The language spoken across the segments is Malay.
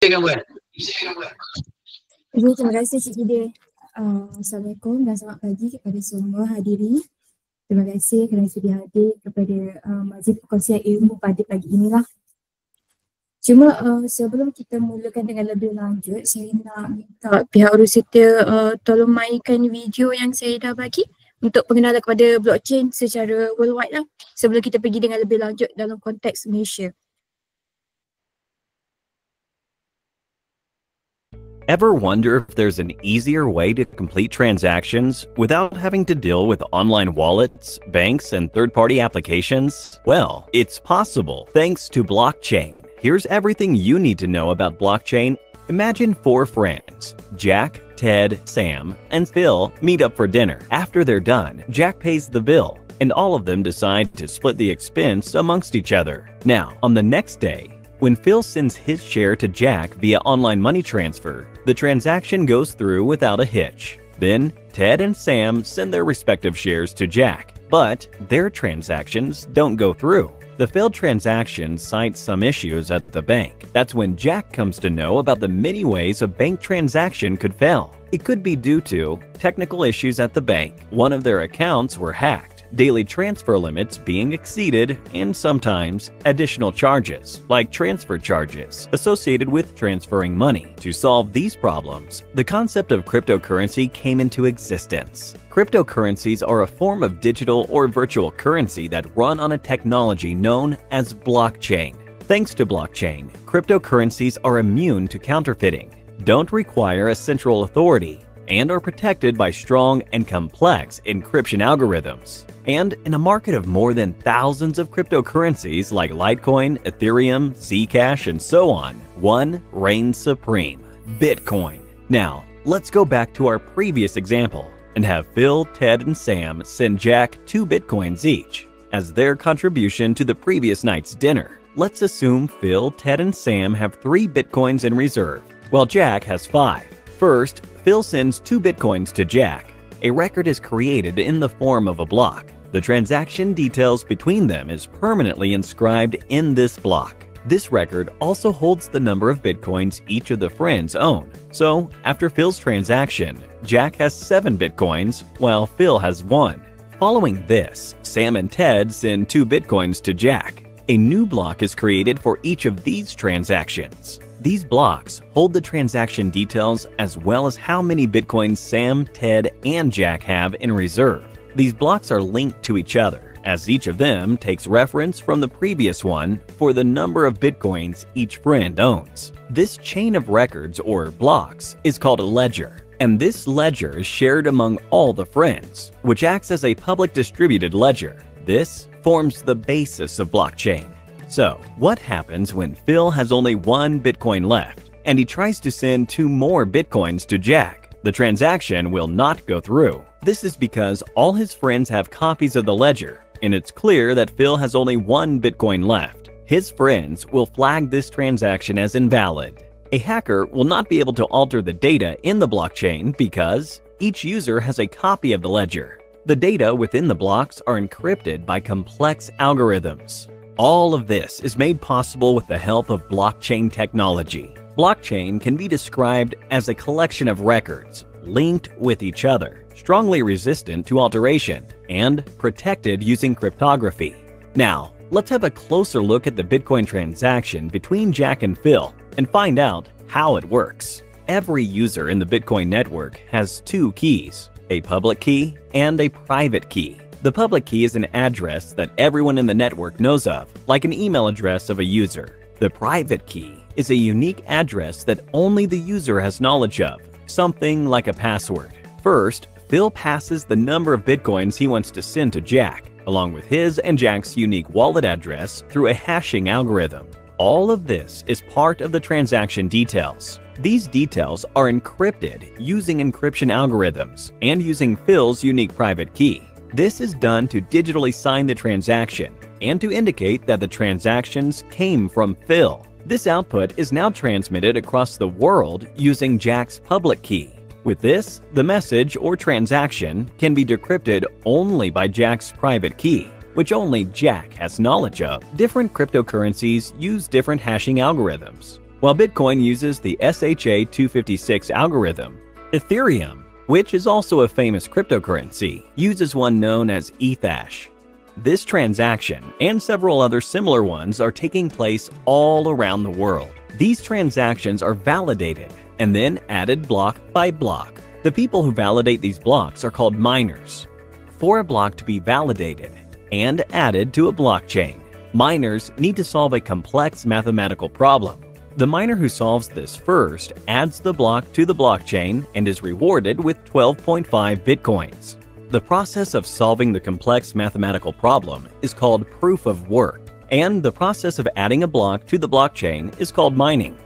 Okay, terima kasih Cik Ida. Assalamualaikum dan selamat pagi kepada semua hadirin. Terima kasih kerana sudi hadir kepada majlis perkongsian ilmu pada pagi inilah. Cuma sebelum kita mulakan dengan lebih lanjut, saya nak minta pihak Urusita tolong mainkan video yang saya dah bagi untuk pengenalan kepada blockchain secara worldwide lah, sebelum kita pergi dengan lebih lanjut dalam konteks Malaysia. Ever wonder if there's an easier way to complete transactions without having to deal with online wallets, banks, and third-party applications? Well, it's possible thanks to blockchain. Here's everything you need to know about blockchain. Imagine 4 friends, Jack, Ted, Sam, and Phil meet up for dinner. After they're done, Jack pays the bill, and all of them decide to split the expense amongst each other. Now, on the next day, when Phil sends his share to Jack via online money transfer, the transaction goes through without a hitch. Then, Ted and Sam send their respective shares to Jack, but their transactions don't go through. The failed transaction cites some issues at the bank. That's when Jack comes to know about the many ways a bank transaction could fail. It could be due to technical issues at the bank, one of their accounts were hacked, daily transfer limits being exceeded, and sometimes additional charges, like transfer charges, associated with transferring money. To solve these problems, the concept of cryptocurrency came into existence. Cryptocurrencies are a form of digital or virtual currency that run on a technology known as blockchain. Thanks to blockchain, cryptocurrencies are immune to counterfeiting, don't require a central authority, and are protected by strong and complex encryption algorithms. And in a market of more than thousands of cryptocurrencies like Litecoin, Ethereum, Zcash, and so on, one reigns supreme: Bitcoin. Now, let's go back to our previous example and have Phil, Ted, and Sam send Jack 2 Bitcoins each as their contribution to the previous night's dinner. Let's assume Phil, Ted, and Sam have 3 Bitcoins in reserve, while Jack has 5. First, Phil sends 2 Bitcoins to Jack. A record is created in the form of a block. The transaction details between them is permanently inscribed in this block. This record also holds the number of Bitcoins each of the friends own. So, after Phil's transaction, Jack has 7 Bitcoins, while Phil has 1. Following this, Sam and Ted send 2 Bitcoins to Jack. A new block is created for each of these transactions. These blocks hold the transaction details as well as how many Bitcoins Sam, Ted, and Jack have in reserve. These blocks are linked to each other, as each of them takes reference from the previous one for the number of Bitcoins each friend owns. This chain of records, or blocks, is called a ledger, and this ledger is shared among all the friends, which acts as a public distributed ledger. This forms the basis of blockchain. So, what happens when Phil has only 1 Bitcoin left, and he tries to send 2 more Bitcoins to Jack? The transaction will not go through. This is because all his friends have copies of the ledger, and it's clear that Phil has only 1 Bitcoin left. His friends will flag this transaction as invalid. A hacker will not be able to alter the data in the blockchain because each user has a copy of the ledger. The data within the blocks are encrypted by complex algorithms. All of this is made possible with the help of blockchain technology. Blockchain can be described as a collection of records linked with each other, strongly resistant to alteration, and protected using cryptography. Now, let's have a closer look at the Bitcoin transaction between Jack and Phil and find out how it works. Every user in the Bitcoin network has 2 keys, a public key and a private key. The public key is an address that everyone in the network knows of, like an email address of a user. The private key is a unique address that only the user has knowledge of, something like a password. First, Phil passes the number of Bitcoins he wants to send to Jack, along with his and Jack's unique wallet address through a hashing algorithm. All of this is part of the transaction details. These details are encrypted using encryption algorithms and using Phil's unique private key. This is done to digitally sign the transaction and to indicate that the transactions came from Phil. This output is now transmitted across the world using Jack's public key. With this, the message or transaction can be decrypted only by Jack's private key, which only Jack has knowledge of. Different cryptocurrencies use different hashing algorithms. while Bitcoin uses the SHA-256 algorithm. Ethereum, which is also a famous cryptocurrency, uses one known as Ethash. This transaction and several other similar ones are taking place all around the world. These transactions are validated and then added block by block. The people who validate these blocks are called miners. For a block to be validated and added to a blockchain, miners need to solve a complex mathematical problem. The miner who solves this first adds the block to the blockchain and is rewarded with 12.5 bitcoins. The process of solving the complex mathematical problem is called proof of work, and the process of adding a block to the blockchain is called mining.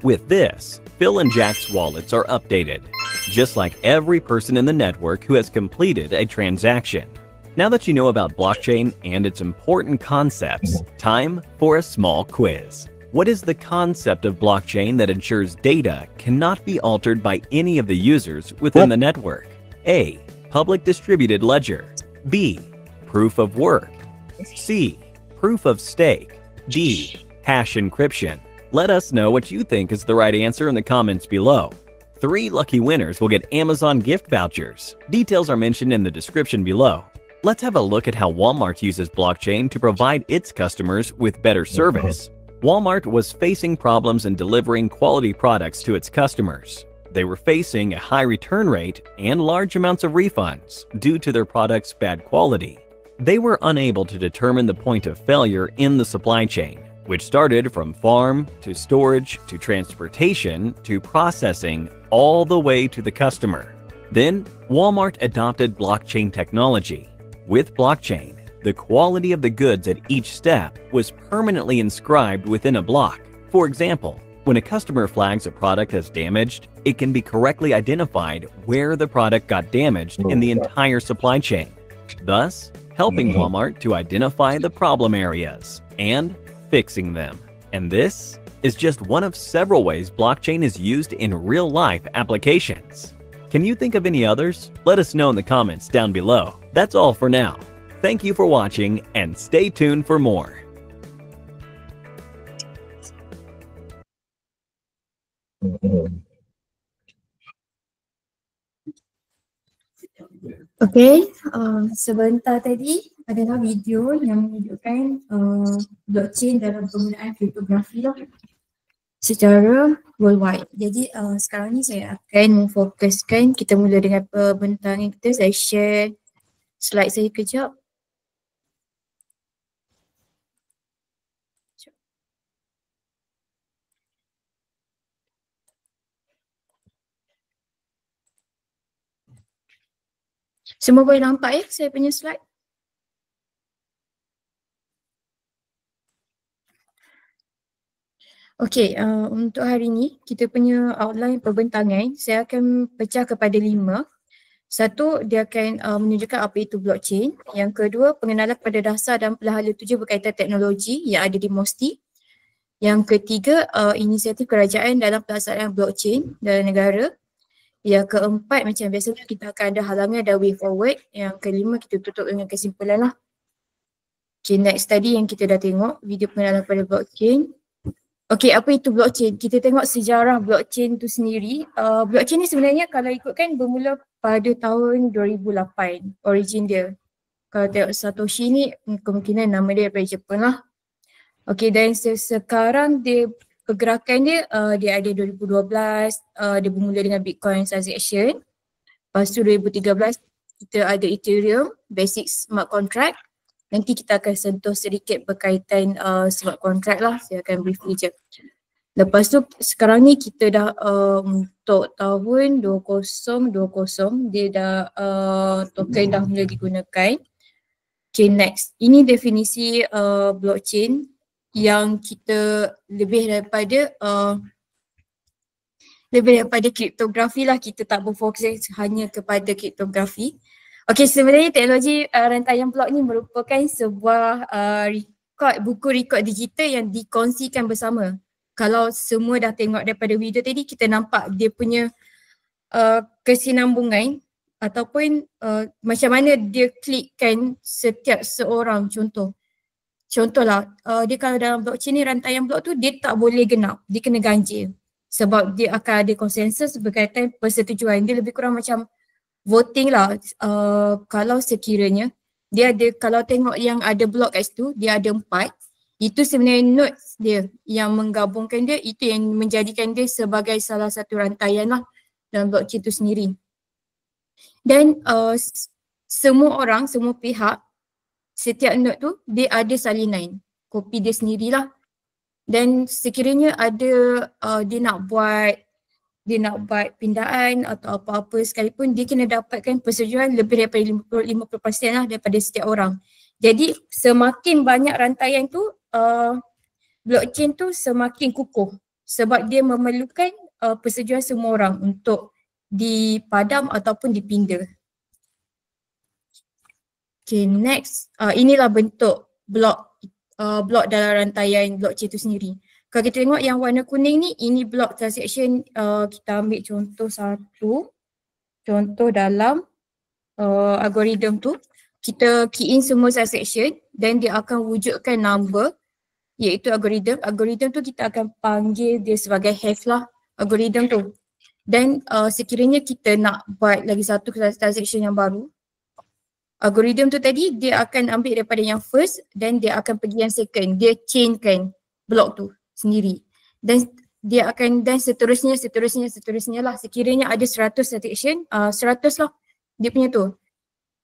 With this, Phil and Jack's wallets are updated, just like every person in the network who has completed a transaction. Now that you know about blockchain and its important concepts, time for a small quiz. What is the concept of blockchain that ensures data cannot be altered by any of the users within the network? A. Public distributed ledger. B. Proof of work. C. Proof of stake. D. Hash encryption. Let us know what you think is the right answer in the comments below. 3 lucky winners will get Amazon gift vouchers. Details are mentioned in the description below. Let's have a look at how Walmart uses blockchain to provide its customers with better service. Walmart was facing problems in delivering quality products to its customers. They were facing a high return rate and large amounts of refunds due to their products' bad quality. They were unable to determine the point of failure in the supply chain, which started from farm to storage to transportation to processing all the way to the customer. Then, Walmart adopted blockchain technology. With blockchain, the quality of the goods at each step was permanently inscribed within a block. For example, when a customer flags a product as damaged, it can be correctly identified where the product got damaged in the entire supply chain, thus helping Walmart to identify the problem areas and fixing them. And this is just one of several ways blockchain is used in real-life applications. Can you think of any others? Let us know in the comments down below. That's all for now. Thank you for watching and stay tuned for more. Okay, sebentar tadi adalah video yang menunjukkan blockchain dalam penggunaan kriptografi lah secara worldwide. Jadi sekarang ni saya akan memfokuskan, kita mula dengan pembentangan kita. Saya share slide saya kejap. Semua boleh nampak ya saya punya slide? Okey, untuk hari ni kita punya outline perbentangan saya akan pecah kepada 5. Satu, dia akan menunjukkan apa itu blockchain. Yang kedua, pengenalan kepada dasar dan pelahala tujuh berkaitan teknologi yang ada di MOSTI. Yang ketiga, inisiatif kerajaan dalam pelaksanaan blockchain dalam negara. Yang keempat, macam biasanya kita akan ada halangan dan way forward. Yang kelima, kita tutup dengan kesimpulan lah. Okay, next tadi yang kita dah tengok video pengenalan kepada blockchain. Okay, apa itu blockchain? Kita tengok sejarah blockchain tu sendiri. Blockchain ni sebenarnya kalau ikutkan bermula pada tahun 2008, origin dia. Kalau tengok Satoshi ni kemungkinan nama dia daripada Jepun lah. Okay, dan sekarang dia pergerakan dia, dia ada 2012, dia bermula dengan Bitcoin transaction. Lepas tu 2013 kita ada Ethereum, basic smart contract. Nanti kita akan sentuh sedikit berkaitan smart contract lah, saya akan briefly je. Lepas tu sekarang ni kita dah untuk tahun 2020 dia dah token dah mula digunakan. Okay, next. Ini definisi blockchain yang kita lebih daripada kriptografi lah, kita tak berfokus hanya kepada kriptografi. Okay, sebenarnya teknologi rantaian blok ni merupakan sebuah buku rekod digital yang dikongsikan bersama. Kalau semua dah tengok daripada video tadi, kita nampak dia punya kesinambungan ataupun macam mana dia klikkan setiap seorang. Contoh, contohlah dia kalau dalam blockchain ni rantaian blok tu dia tak boleh genap, dia kena ganjil. Sebab dia akan ada konsensus berkaitan persetujuan. Dia lebih kurang macam voting lah. Kalau sekiranya dia ada, kalau tengok yang ada blok kat situ, dia ada 4. Itu sebenarnya nodes dia yang menggabungkan dia, itu yang menjadikan dia sebagai salah satu rantaian lah dalam blockchain tu sendiri. Dan semua orang, semua pihak, setiap node tu dia ada salinan, kopi dia sendirilah. Dan sekiranya ada dia nak buat pindaan atau apa-apa sekalipun, dia kena dapatkan persetujuan lebih daripada 50% lah daripada setiap orang. Jadi semakin banyak rantaian tu, blockchain tu semakin kukuh sebab dia memerlukan persetujuan semua orang untuk dipadam ataupun dipinda. Okay, next, inilah bentuk blok dalam rantaian blockchain itu sendiri. Kalau kita tengok yang warna kuning ni, ini blok transaction. Kita ambil contoh satu, contoh dalam algoritma tu, kita key in semua transaction dan dia akan wujudkan number, iaitu algoritma. Algoritma tu kita akan panggil dia sebagai hash lah, algoritma tu. Dan sekiranya kita nak buat lagi satu transaction yang baru, algoritma tu tadi dia akan ambil daripada yang first dan dia akan pergi yang second. Dia chainkan blok tu sendiri. Dan dia akan, dan seterusnya lah. Sekiranya ada 100 transaction, 100 lah dia punya tu.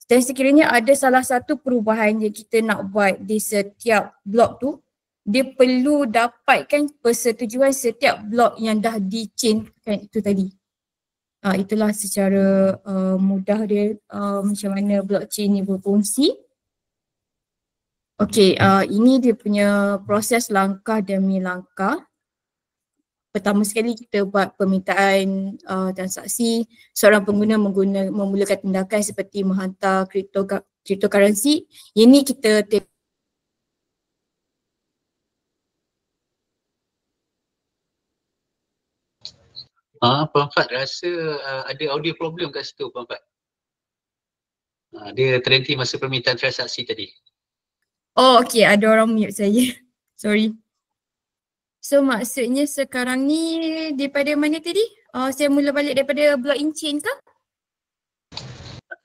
Dan sekiranya ada salah satu perubahan yang kita nak buat di setiap blok tu, dia perlu dapatkan persetujuan setiap blok yang dah di-chainkan itu tadi. Itulah secara mudah dia macam mana blockchain ni berfungsi. Okey, ini dia punya proses langkah demi langkah. Pertama sekali kita buat permintaan transaksi. Seorang pengguna memulakan tindakan seperti menghantar cryptocurrency. Ini kita Puan Fat rasa ada audio problem kat situ Puan Fat. Dia terhenti masa permintaan transaksi tadi. Oh okey, ada orang mute saya. Sorry. So maksudnya sekarang ni daripada mana tadi? Saya mula balik daripada blockchain chain ke?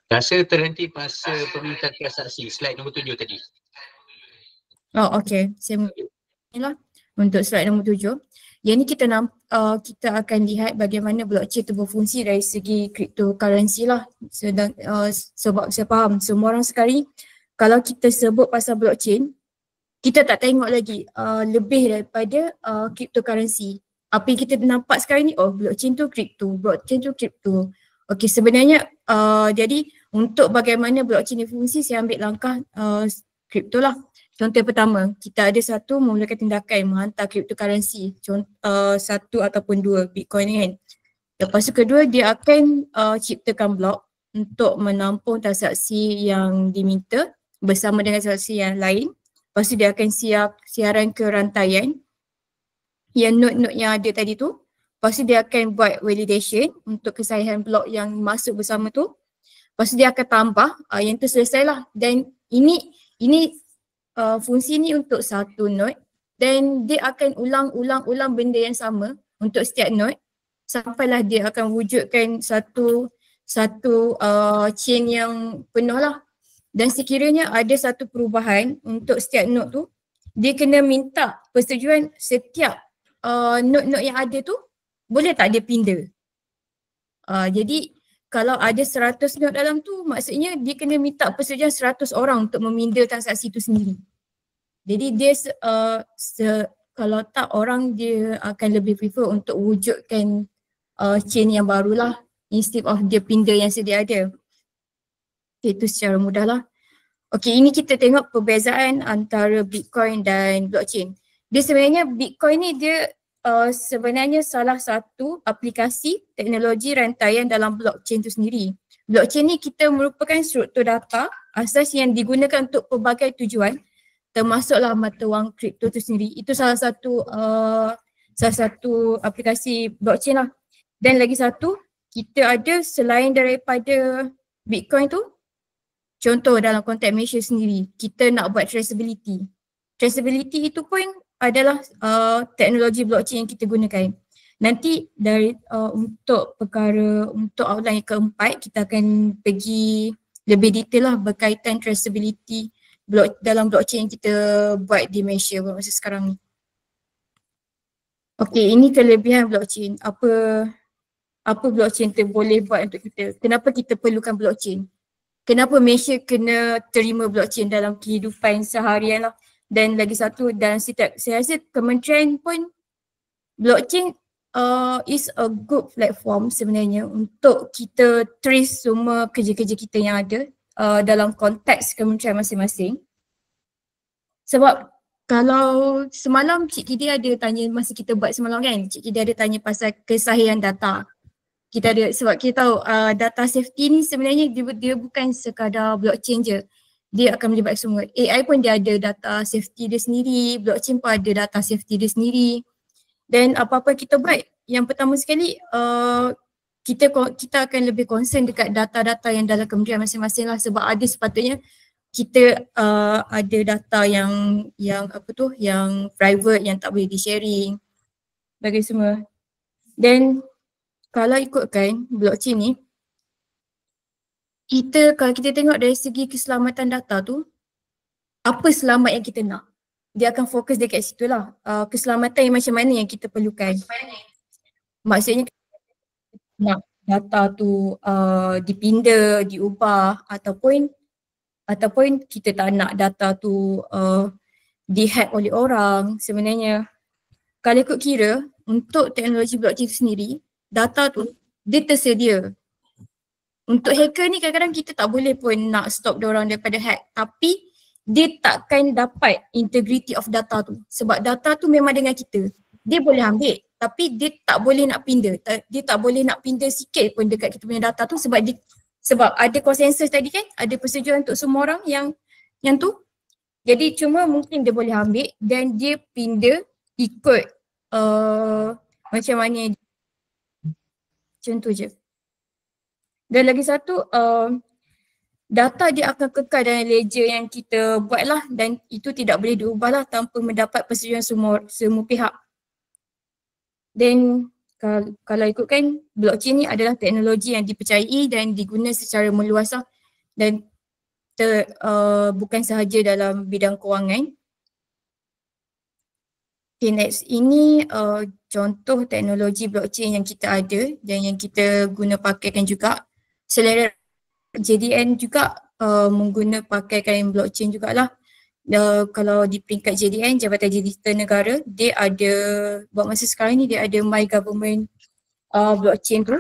Rasa terhenti masa permintaan transaksi, slide nombor 7 tadi. Oh okey, saya mula untuk slide nombor 7. Yang ni kita akan lihat bagaimana blockchain tu berfungsi dari segi cryptocurrency lah. Sebab saya faham semua orang sekali kalau kita sebut pasal blockchain, kita tak tengok lagi lebih daripada cryptocurrency. Apa yang kita nampak sekarang ni, oh blockchain tu crypto. Okey, sebenarnya jadi untuk bagaimana blockchain ni fungsi, saya ambil langkah crypto lah. Contoh yang pertama, kita ada satu memulakan tindakan menghantar cryptocurrency, satu ataupun dua Bitcoin ni kan. Lepas tu kedua, dia akan ciptakan blok untuk menampung transaksi yang diminta bersama dengan transaksi yang lain. Lepas tu dia akan siaran ke rantaian yang node-node yang ada tadi tu. Lepas tu dia akan buat validation untuk kesahihan blok yang masuk bersama tu. Lepas tu dia akan tambah, yang tu selesai lah. Dan ini fungsi ni untuk satu node dan dia akan ulang benda yang sama untuk setiap node sampailah dia akan wujudkan satu chain yang penuh lah. Dan sekiranya ada satu perubahan untuk setiap node tu, dia kena minta persetujuan setiap node-node yang ada tu, boleh tak dia pindah. Jadi kalau ada 100 node dalam tu, maksudnya dia kena minta persetujuan 100 orang untuk meminda transaksi tu sendiri. Jadi dia kalau tak, orang dia akan lebih prefer untuk wujudkan chain yang barulah instead of dia pindah yang sedia ada. Okay, itu secara mudah lah. Okay, ini kita tengok perbezaan antara Bitcoin dan blockchain. Dia sebenarnya, Bitcoin ni dia sebenarnya salah satu aplikasi teknologi rantaian dalam blockchain tu sendiri. Blockchain ni kita merupakan struktur data asas yang digunakan untuk pelbagai tujuan, termasuklah mata wang kripto tu sendiri. Itu salah satu aplikasi blockchain lah. Dan lagi satu, kita ada selain daripada Bitcoin tu, contoh dalam konteks Malaysia sendiri, kita nak buat traceability. traceability itu pun adalah teknologi blockchain yang kita gunakan. Nanti dari untuk outline yang keempat, kita akan pergi lebih detail lah berkaitan traceability dalam blockchain yang kita buat di Malaysia masa sekarang ni. Okey, ini kelebihan blockchain. Apa blockchain tu boleh buat untuk kita? Kenapa kita perlukan blockchain? Kenapa Malaysia kena terima blockchain dalam kehidupan seharian lah? Dan lagi satu, dan saya rasa kementerian pun blockchain is a good platform sebenarnya untuk kita trace semua kerja-kerja kita yang ada dalam konteks kementerian masing-masing. Sebab kalau semalam Cik Kidi ada tanya masa kita buat semalam kan, Cik Kidi ada tanya pasal kesahihan data. Kita ada, sebab kita tahu data safety ni sebenarnya dia bukan sekadar blockchain je. Dia akan melibatkan semua. AI pun dia ada data safety dia sendiri, blockchain pun ada data safety dia sendiri. Dan apa-apa kita buat, yang pertama sekali kita akan lebih concern dekat data-data yang dalam kementerian masing-masing lah, sebab ada sepatutnya kita ada data yang private, yang tak boleh di-sharing bagi semua. Dan kalau ikutkan blockchain ni, kalau kita tengok dari segi keselamatan data tu, apa selamat yang kita nak? Dia akan fokus dekat situ lah. Keselamatan yang macam mana yang kita perlukan. Maksudnya nak data tu dipinda, diubah ataupun kita tak nak data tu dihack oleh orang. Sebenarnya kalau ikut kira untuk teknologi blockchain sendiri, data tu dia tersedia. Untuk hacker ni kadang-kadang kita tak boleh pun nak stop diorang daripada hack, tapi dia takkan dapat integrity of data tu sebab data tu memang dengan kita. Dia boleh ambil tapi dia tak boleh nak pindah. Dia tak boleh nak pindah sikit pun dekat kita punya data tu sebab ada konsensus tadi kan, ada persetujuan untuk semua orang yang tu. Jadi cuma mungkin dia boleh ambil dan dia pindah ikut macam mana. Macam tu je. Dan lagi satu, data dia akan kekal dalam ledger yang kita buat lah, dan itu tidak boleh diubah lah tanpa mendapat persetujuan semua pihak. Dan kalau ikutkan, blockchain ni adalah teknologi yang dipercayai dan diguna secara meluas lah, dan bukan sahaja dalam bidang kewangan. Okay, next. Ini contoh teknologi blockchain yang kita ada dan yang kita guna pakaikan juga. Selain JDN juga pakaikan blockchain jugalah. Kalau di peringkat JDN, Jabatan Digital Negara, dia ada, buat masa sekarang ni dia ada My Government blockchain tu.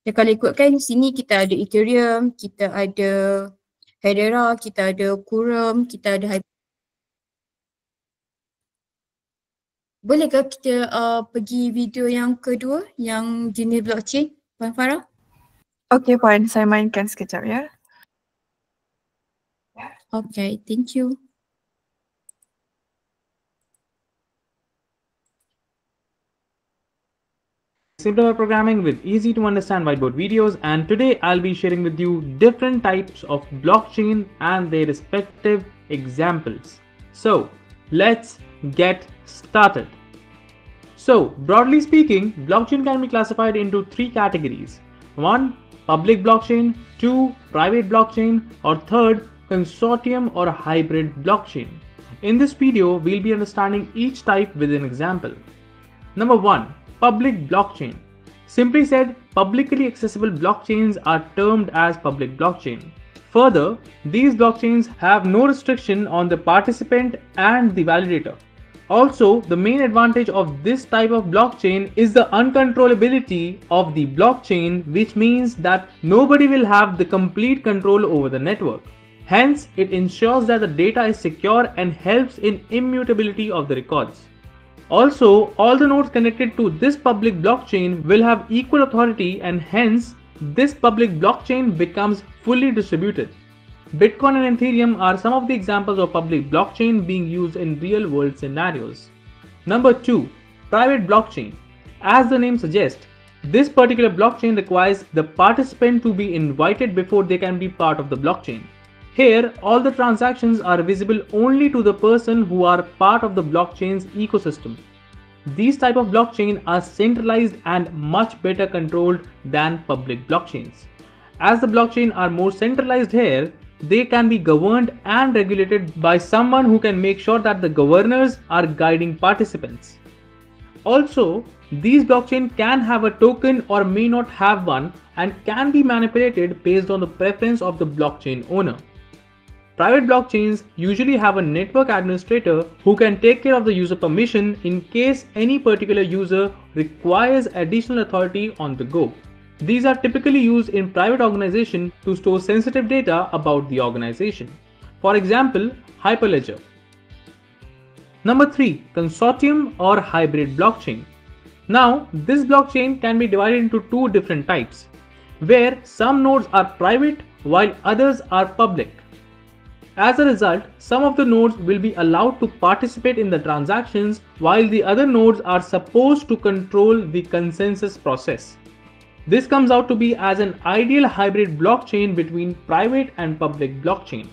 Dan kalau ikutkan sini kita ada Ethereum, kita ada Hedera, kita ada Kurum, kita ada Bolehkah kita pergi video yang kedua yang jenis blockchain, Puan Farah? Okey Puan, saya mainkan sekejap ya. Okay, thank you. Simple programming with easy to understand whiteboard videos, and today I'll be sharing with you different types of blockchain and their respective examples. So let's get started. So broadly speaking, blockchain can be classified into three categories. 1. Public blockchain, 2. Private blockchain, or 3rd, consortium or hybrid blockchain. In this video, we'll be understanding each type with an example. Number 1. Public blockchain. Simply said, publicly accessible blockchains are termed as public blockchain. Further, these blockchains have no restriction on the participant and the validator. Also, the main advantage of this type of blockchain is the uncontrollability of the blockchain, which means that nobody will have the complete control over the network. Hence, it ensures that the data is secure and helps in immutability of the records. Also, all the nodes connected to this public blockchain will have equal authority, and hence, this public blockchain becomes fully distributed. Bitcoin and Ethereum are some of the examples of public blockchain being used in real world scenarios. Number 2. Private blockchain. As the name suggests, this particular blockchain requires the participant to be invited before they can be part of the blockchain. Here, all the transactions are visible only to the person who are part of the blockchain's ecosystem. These type of blockchain are centralized and much better controlled than public blockchains. As the blockchain are more centralized here, they can be governed and regulated by someone who can make sure that the governors are guiding participants. Also, these blockchain can have a token or may not have one and can be manipulated based on the preference of the blockchain owner. Private blockchains usually have a network administrator who can take care of the user permission in case any particular user requires additional authority on the go. These are typically used in private organizations to store sensitive data about the organization. For example, Hyperledger. Number 3. Consortium or hybrid blockchain. Now, this blockchain can be divided into two different types, where some nodes are private while others are public. As a result, some of the nodes will be allowed to participate in the transactions while the other nodes are supposed to control the consensus process. This comes out to be as an ideal hybrid blockchain between private and public blockchain.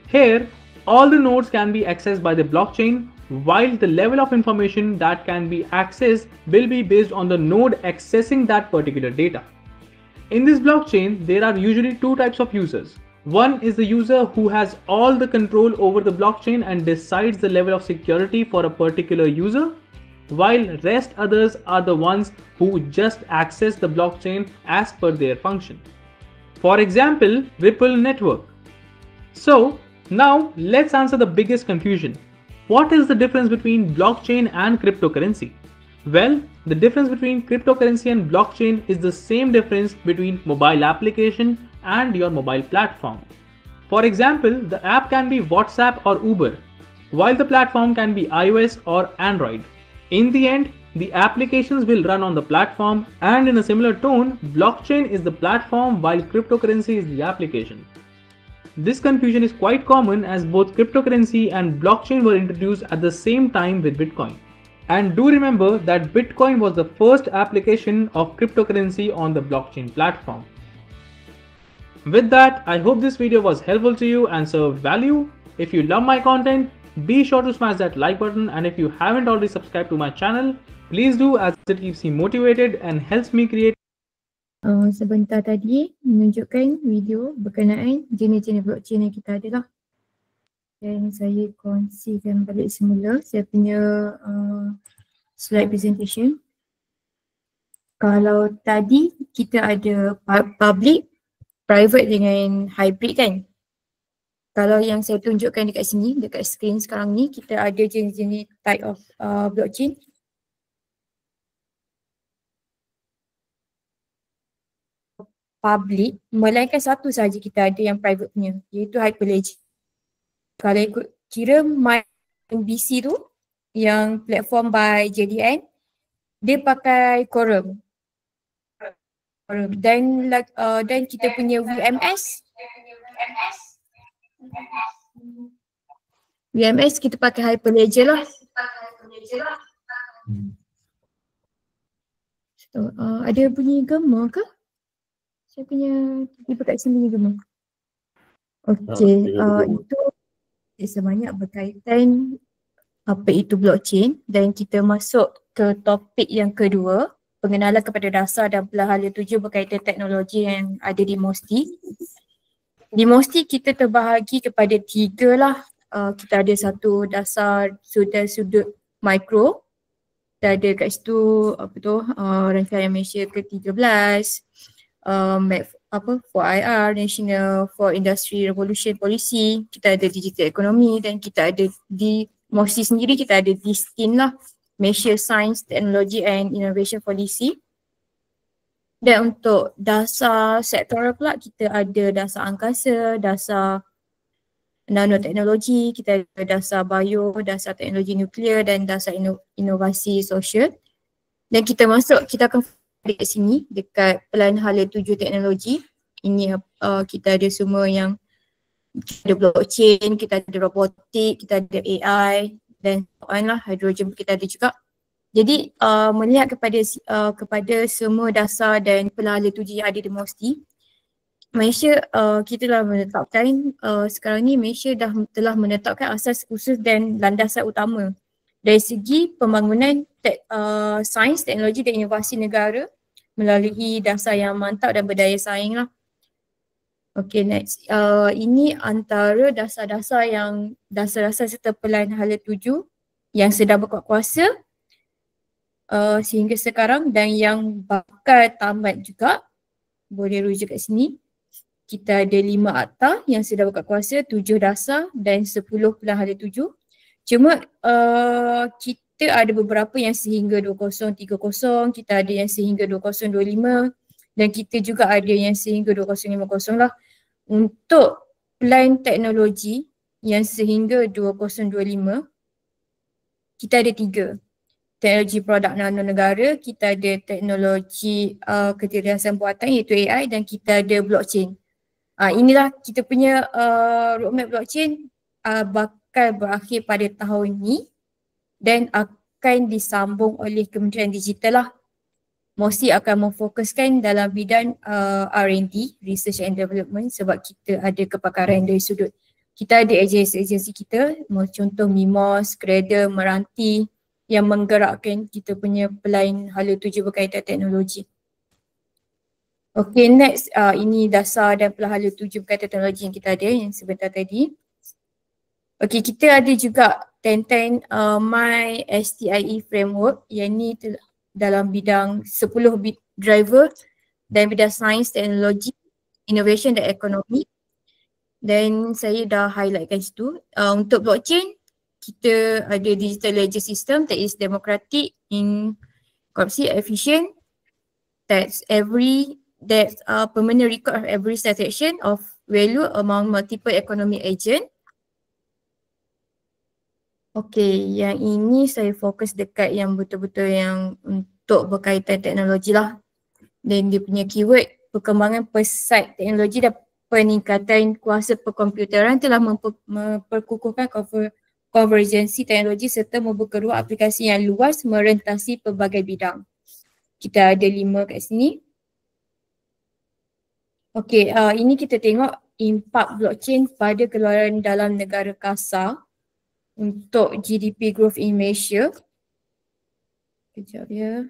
Here, all the nodes can be accessed by the blockchain, while the level of information that can be accessed will be based on the node accessing that particular data. In this blockchain, there are usually two types of users. One is the user who has all the control over the blockchain and decides the level of security for a particular user, while rest others are the ones who just access the blockchain as per their function. For example, Ripple network. So now let's answer the biggest confusion. What is the difference between blockchain and cryptocurrency? Well, the difference between cryptocurrency and blockchain is the same difference between mobile application and your mobile platform. For example, the app can be WhatsApp or Uber, while the platform can be iOS or Android. In the end, the applications will run on the platform, and in a similar tone, blockchain is the platform while cryptocurrency is the application. This confusion is quite common as both cryptocurrency and blockchain were introduced at the same time with Bitcoin. And do remember that Bitcoin was the first application of cryptocurrency on the blockchain platform. With that, I hope this video was helpful to you and served value. If you love my content, be sure to smash that like button, and if you haven't already subscribed to my channel, please do, as it keeps me motivated and helps me create. Sebentar tadi menunjukkan video berkenaan jenis-jenis blockchain yang kita ada lah. Dan saya kongsikan balik semula saya punya slide presentation. Kalau tadi kita ada public, private dengan hybrid kan. Kalau yang saya tunjukkan dekat sini, dekat screen sekarang ni, kita ada jenis-jenis type of blockchain. Public, melainkan satu saja kita ada yang private punya, iaitu Hyperledger. Kalau ikut kira MyBC tu, yang platform by JDN, dia pakai Quorum. Dan kita punya VMS kita pakai Hyperledger lah. So, ada bunyi gema ke? Saya punya tiba kat sini gema. Okey, itu sebanyak berkaitan apa itu blockchain, dan kita masuk ke topik yang kedua, pengenalan kepada dasar dan pelahala tuju berkaitan teknologi yang ada di MOSTI. Di MOSTI kita terbahagi kepada tiga lah. Kita ada satu dasar sudut mikro. Kita ada kat situ rangkaian Malaysia ke-13, 4IR, National for Industry Revolution Policy, kita ada digital economy, dan kita ada di MOSTI sendiri kita ada DSTIN lah, Malaysia Science, Technology and Innovation Policy. Dan untuk dasar sektoral pula kita ada dasar angkasa, dasar nanoteknologi, kita ada dasar bio, dasar teknologi nuklear dan dasar inovasi sosial. Dan kita akan dekat sini dekat pelan hala 7 teknologi. Ini kita ada semua yang kita ada blockchain, kita ada robotik, kita ada AI dan hydrogen kita ada juga. Jadi melihat kepada semua dasar dan pelan hala 7 yang ada di MOSTI, Malaysia kita telah menetapkan sekarang ni Malaysia telah menetapkan asas khusus dan landasan utama dari segi pembangunan sains, teknologi dan inovasi negara melalui dasar yang mantap dan berdaya saing lah. Okay, next. Ini antara dasar-dasar serta pelan hala 7 yang sedang berkuat kuasa sehingga sekarang dan yang bakal tamat juga. Boleh rujuk kat sini. Kita ada 5 akta yang sedang berkuat kuasa, 7 dasar dan 10 pelan hala 7. Cuma kita ada beberapa yang sehingga 2030, kita ada yang sehingga 2025 dan kita juga ada yang sehingga 2050 lah. Untuk plan teknologi yang sehingga 2025, kita ada 3. Teknologi produk nano negara, kita ada teknologi kecerdasan buatan iaitu AI dan kita ada blockchain. Inilah kita punya roadmap blockchain bakal berakhir pada tahun ini dan akan disambung oleh Kementerian Digital lah. Mostly akan memfokuskan dalam bidang R&D, Research and Development, sebab kita ada kepakaran dari sudut. Kita ada agensi kita, contoh MIMOS, Cradle, Meranti yang menggerakkan kita punya pelan hala 7 berkaitan teknologi. Okay, next ini dasar dan pelan hala 7 berkaitan teknologi yang kita ada yang sebentar tadi. Okay, kita ada juga Tenten My STIE Framework yang ni dalam bidang 10 driver dan bidang sains, teknologi, innovation dan ekonomi. Dan saya dah highlightkan situ. Untuk blockchain, kita ada digital ledger system that is democratic, corruption, efficient, that's permanent record of every transaction of value among multiple economic agent. Okay, yang ini saya fokus dekat yang betul-betul yang untuk berkaitan teknologi lah. Dan dia punya keyword, perkembangan pesat teknologi dan peningkatan kuasa perkomputeran telah memperkukuhkan konvergensi teknologi serta membuka ruang aplikasi yang luas merentasi pelbagai bidang. Kita ada 5 kat sini. Okay, ini kita tengok impak blockchain pada keluaran dalam negara kasar untuk GDP growth in Malaysia. Kejap ya.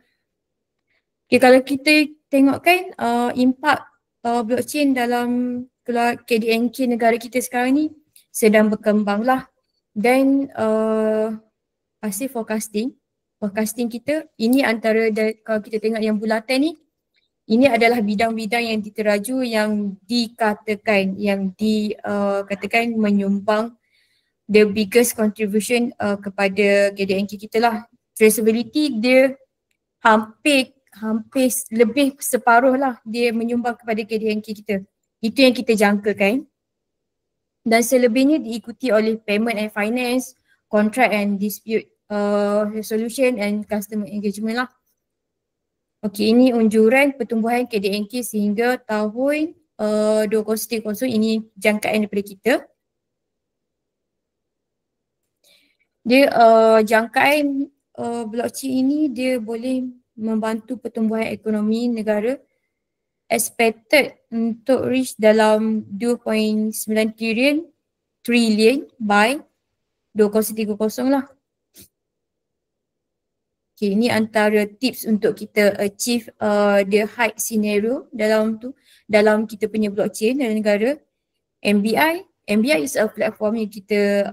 Okay, kalau kita tengokkan impak blockchain dalam KDNK negara kita sekarang ni sedang berkembang lah. Dan hasil forecasting kita, ini antara kalau kita tengok yang bulatan ni, ini adalah bidang-bidang yang diteraju yang dikatakan menyumbang the biggest contribution kepada KDNK kita lah. Traceability dia hampir lebih separuh lah dia menyumbang kepada KDNK kita. Itu yang kita jangkakan. Dan selebihnya diikuti oleh payment and finance, contract and dispute resolution and customer engagement lah. Okay, ini unjuran pertumbuhan KDNK sehingga tahun 2030. Ini jangkaan daripada kita. Dia jangkaan blockchain ini dia boleh membantu pertumbuhan ekonomi negara expected untuk reach dalam 2.9 trilion by 2030 lah. Okay, ini antara tips untuk kita achieve the height scenario dalam kita punya blockchain dalam negara. MBI is a platform yang kita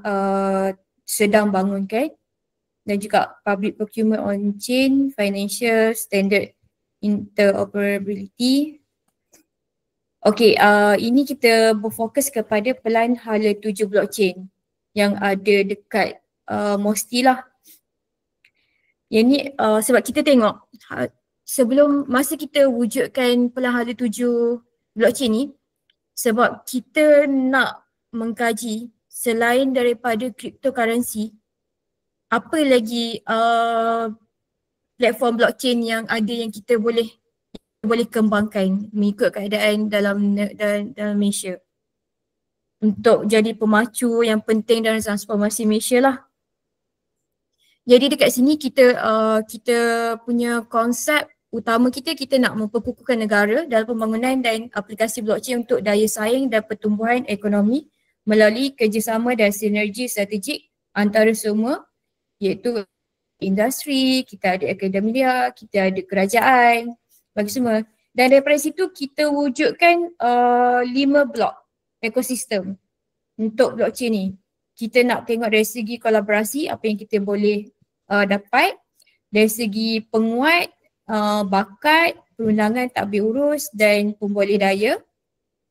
sedang bangunkan, dan juga public procurement on chain, financial standard interoperability. Okay, ini kita berfokus kepada pelan hala 7 blockchain yang ada dekat Mosti lah. Yang ni sebab kita tengok sebelum masa kita wujudkan pelan hala 7 blockchain ni, sebab kita nak mengkaji selain daripada cryptocurrency, apa lagi platform blockchain yang ada yang kita boleh kembangkan mengikut keadaan dalam Malaysia untuk jadi pemacu yang penting dalam transformasi Malaysia lah. Jadi dekat sini kita punya konsep utama kita nak memperkukuhkan negara dalam pembangunan dan aplikasi blockchain untuk daya saing dan pertumbuhan ekonomi melalui kerjasama dan sinergi strategik antara semua, iaitu industri, kita ada akademia, kita ada kerajaan, bagi semua. Dan daripada situ kita wujudkan 5 blok ekosistem untuk blockchain ni. Kita nak tengok dari segi kolaborasi apa yang kita boleh dapat, dari segi penguat, bakat, perundangan takbir urus dan pemboleh daya,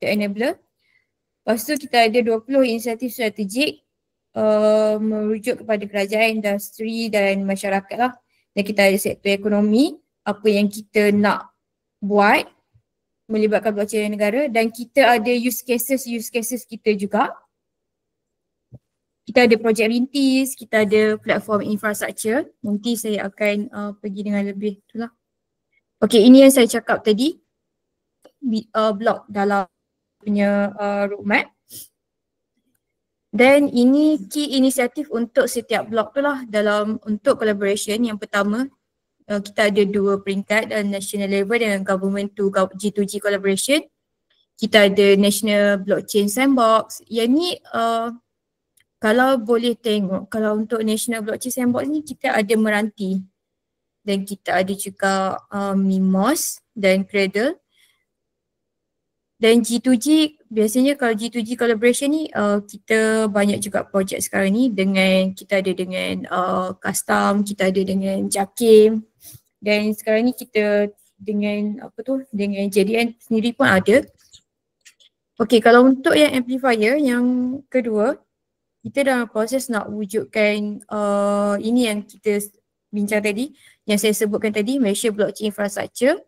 the enabler. Lepas tu kita ada 20 inisiatif strategik merujuk kepada kerajaan, industri dan masyarakat lah. Dan kita ada sektor ekonomi, apa yang kita nak buat melibatkan blockchain negara, dan kita ada use cases kita juga. Kita ada projek rintis, kita ada platform infrastruktur. Nanti saya akan pergi dengan lebih itulah. Okay, ini yang saya cakap tadi, blok dalam punya roadmap. Dan ini key inisiatif untuk setiap blok tu lah dalam untuk collaboration. Yang pertama, kita ada 2 peringkat dan national level dengan government to G2G collaboration. Kita ada National Blockchain Sandbox. Yang ni kalau boleh tengok, kalau untuk National Blockchain Sandbox ni kita ada Meranti. Dan kita ada juga Mimos dan Cradle. Dan G2G, biasanya kalau G2G collaboration ni kita banyak juga projek sekarang ni dengan, kita ada dengan Custom, kita ada dengan Jakim. Dan sekarang ni kita dengan dengan JDN sendiri pun ada. Okay, kalau untuk yang amplifier yang kedua, kita dalam proses nak wujudkan ini yang kita bincang tadi, yang saya sebutkan tadi, Malaysia Blockchain Infrastructure,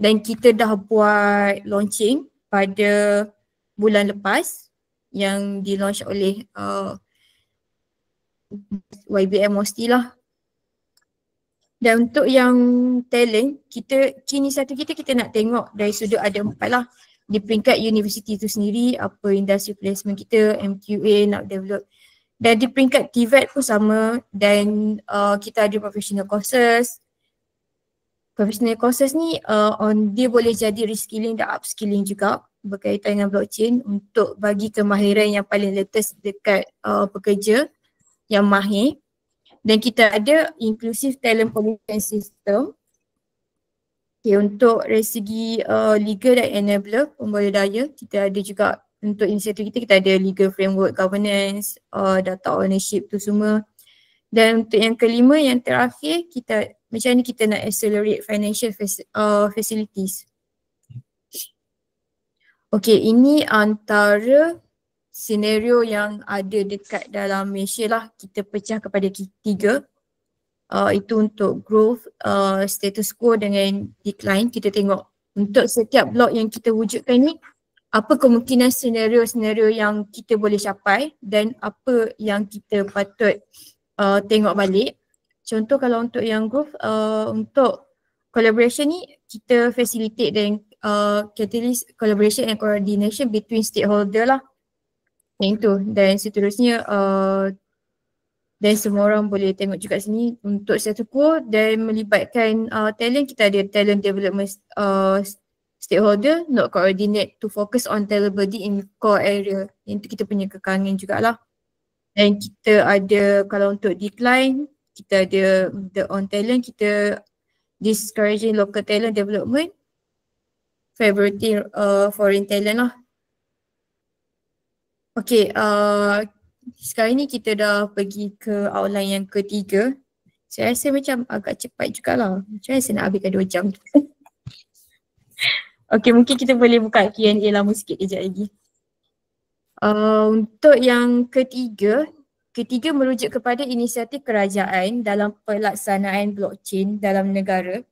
dan kita dah buat launching pada bulan lepas yang di-launch oleh YBM Mosti lah. Dan untuk yang talent, kini satu kita nak tengok dari sudut ada 4 lah. Di peringkat universiti tu sendiri, apa industri placement kita, MQA nak develop. Dan di peringkat TVET pun sama, dan kita ada professional courses. Professional courses ni dia boleh jadi reskilling dan upskilling juga berkaitan dengan blockchain untuk bagi kemahiran yang paling latest dekat pekerja yang mahir. Dan kita ada inclusive talent policy system. Okay, untuk dari segi legal dan enabler, pemboleh daya, kita ada juga untuk inisiatif kita ada legal framework, governance, data ownership tu semua. Dan untuk yang kelima, yang terakhir, kita macam ni kita nak accelerate financial facilities. Okay, ini antara senario yang ada dekat dalam Malaysia lah. Kita pecah kepada 3. Itu untuk growth, status quo dengan decline. Kita tengok untuk setiap blok yang kita wujudkan ni, apa kemungkinan senario-senario yang kita boleh capai dan apa yang kita patut tengok balik. Contoh kalau untuk yang growth, untuk collaboration ni kita facilitate dan catalyst collaboration and coordination between stakeholder lah. Yang itu, dan seterusnya dan semua orang boleh tengok juga sini untuk status quo dan melibatkan talent. Kita ada talent development stakeholder, not coordinate to focus on talent building in core area. Itu kita punya kekangan jugalah. Dan kita ada kalau untuk decline, kita ada the on talent, kita discouraging local talent development, favoriting foreign talent lah. Okay, sekarang ni kita dah pergi ke outline yang ketiga. Saya rasa macam agak cepat jugalah. Macam mana saya nak habiskan 2 jam tu. Okay, mungkin kita boleh buka Q&A lama sikit kejap lagi. Untuk yang ketiga merujuk kepada inisiatif kerajaan dalam pelaksanaan blockchain dalam negara.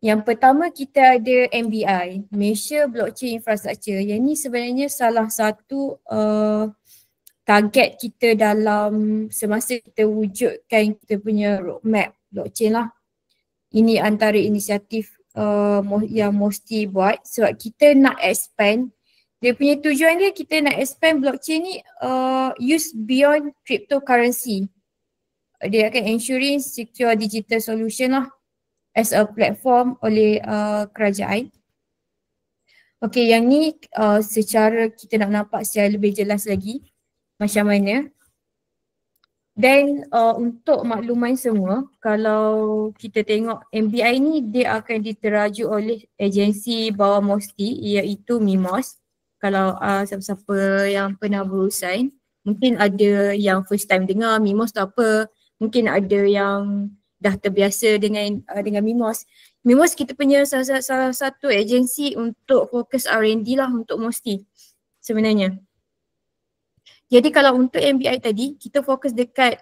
Yang pertama kita ada MBI, Malaysia Blockchain Infrastructure. Yang ni sebenarnya salah satu target kita dalam semasa kita wujudkan kita punya roadmap blockchain lah. Ini antara inisiatif yang mesti buat sebab kita nak expand. Dia punya tujuan dia kita nak expand blockchain ni use beyond cryptocurrency. Dia akan ensuring secure digital solution lah. as a platform oleh kerajaan. Okay, yang ni secara kita nak nampak secara lebih jelas lagi macam mana. Dan untuk makluman semua, kalau kita tengok MBI ni dia akan diterajuk oleh agensi bawah MOSTI iaitu MIMOS. Kalau siapa-siapa yang pernah berurusan, mungkin ada yang first time dengar MIMOS tu apa, mungkin ada yang dah terbiasa dengan MIMOS. MIMOS kita punya salah satu agensi untuk fokus R&D lah untuk MOSTI sebenarnya. Jadi kalau untuk MBI tadi, kita fokus dekat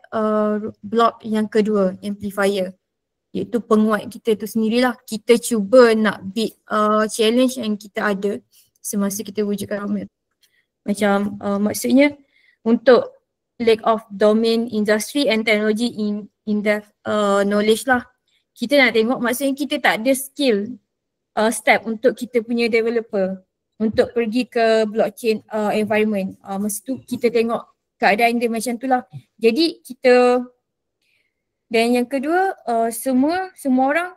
blok yang kedua, amplifier. Iaitu penguat kita tu sendirilah. Kita cuba nak beat challenge yang kita ada semasa kita wujudkan roadmap. Macam maksudnya untuk lack of domain industry and technology in-depth knowledge lah. Kita nak tengok maksudnya kita tak ada skill step untuk kita punya developer untuk pergi ke blockchain environment. Masa tu kita tengok keadaan dia macam tu lah. Jadi kita, dan yang kedua semua orang